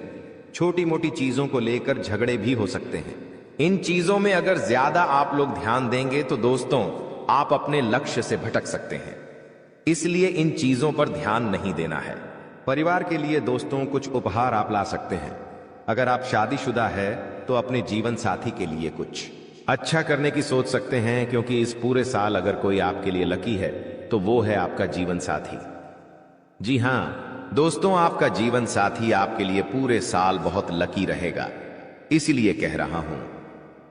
छोटी मोटी चीजों को लेकर झगड़े भी हो सकते हैं। इन चीजों में अगर ज्यादा आप लोग ध्यान देंगे तो दोस्तों आप अपने लक्ष्य से भटक सकते हैं। इसलिए इन चीजों पर ध्यान नहीं देना है। परिवार के लिए दोस्तों कुछ उपहार आप ला सकते हैं। अगर आप शादीशुदा है तो अपने जीवन साथी के लिए कुछ अच्छा करने की सोच सकते हैं, क्योंकि इस पूरे साल अगर कोई आपके लिए लकी है तो वो है आपका जीवन साथी। जी हां दोस्तों, आपका जीवन साथी आपके लिए पूरे साल बहुत लकी रहेगा। इसीलिए कह रहा हूं,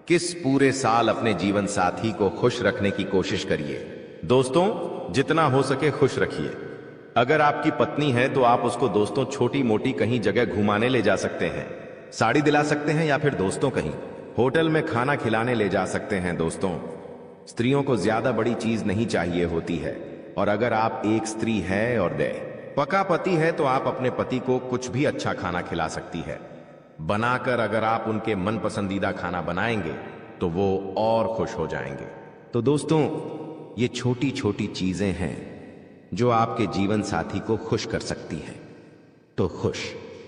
किस पूरे साल अपने जीवन साथी को खुश रखने की कोशिश करिए। दोस्तों, जितना हो सके खुश रखिए। अगर आपकी पत्नी है तो आप उसको दोस्तों छोटी मोटी कहीं जगह घुमाने ले जा सकते हैं, साड़ी दिला सकते हैं, या फिर दोस्तों कहीं होटल में खाना खिलाने ले जा सकते हैं। दोस्तों, स्त्रियों को ज्यादा बड़ी चीज नहीं चाहिए होती है, और अगर आप एक स्त्री है और पका पति है तो आप अपने पति को कुछ भी अच्छा खाना खिला सकती है बनाकर। अगर आप उनके मन पसंदीदा खाना बनाएंगे तो वो और खुश हो जाएंगे। तो दोस्तों, ये छोटी छोटी चीजें हैं जो आपके जीवन साथी को खुश कर सकती हैं। तो खुश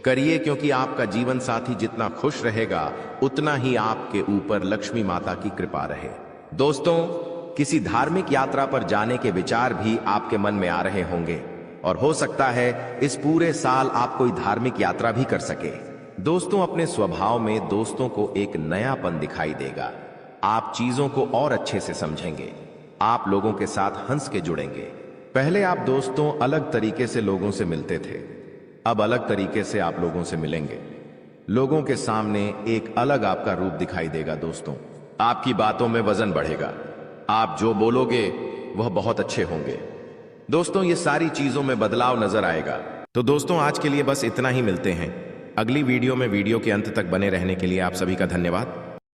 करिए, क्योंकि आपका जीवन साथी जितना खुश रहेगा उतना ही आपके ऊपर लक्ष्मी माता की कृपा रहे। दोस्तों, किसी धार्मिक यात्रा पर जाने के विचार भी आपके मन में आ रहे होंगे, और हो सकता है इस पूरे साल आप कोई धार्मिक यात्रा भी कर सके। दोस्तों, अपने स्वभाव में दोस्तों को एक नयापन दिखाई देगा। आप चीजों को और अच्छे से समझेंगे। आप लोगों के साथ हंस के जुड़ेंगे। पहले आप दोस्तों अलग तरीके से लोगों से मिलते थे, अब अलग तरीके से आप लोगों से मिलेंगे। लोगों के सामने एक अलग आपका रूप दिखाई देगा। दोस्तों, आपकी बातों में वजन बढ़ेगा। आप जो बोलोगे वह बहुत अच्छे होंगे। दोस्तों, ये सारी चीजों में बदलाव नजर आएगा। तो दोस्तों, आज के लिए बस इतना ही। मिलते हैं अगली वीडियो में। वीडियो के अंत तक बने रहने के लिए आप सभी का धन्यवाद।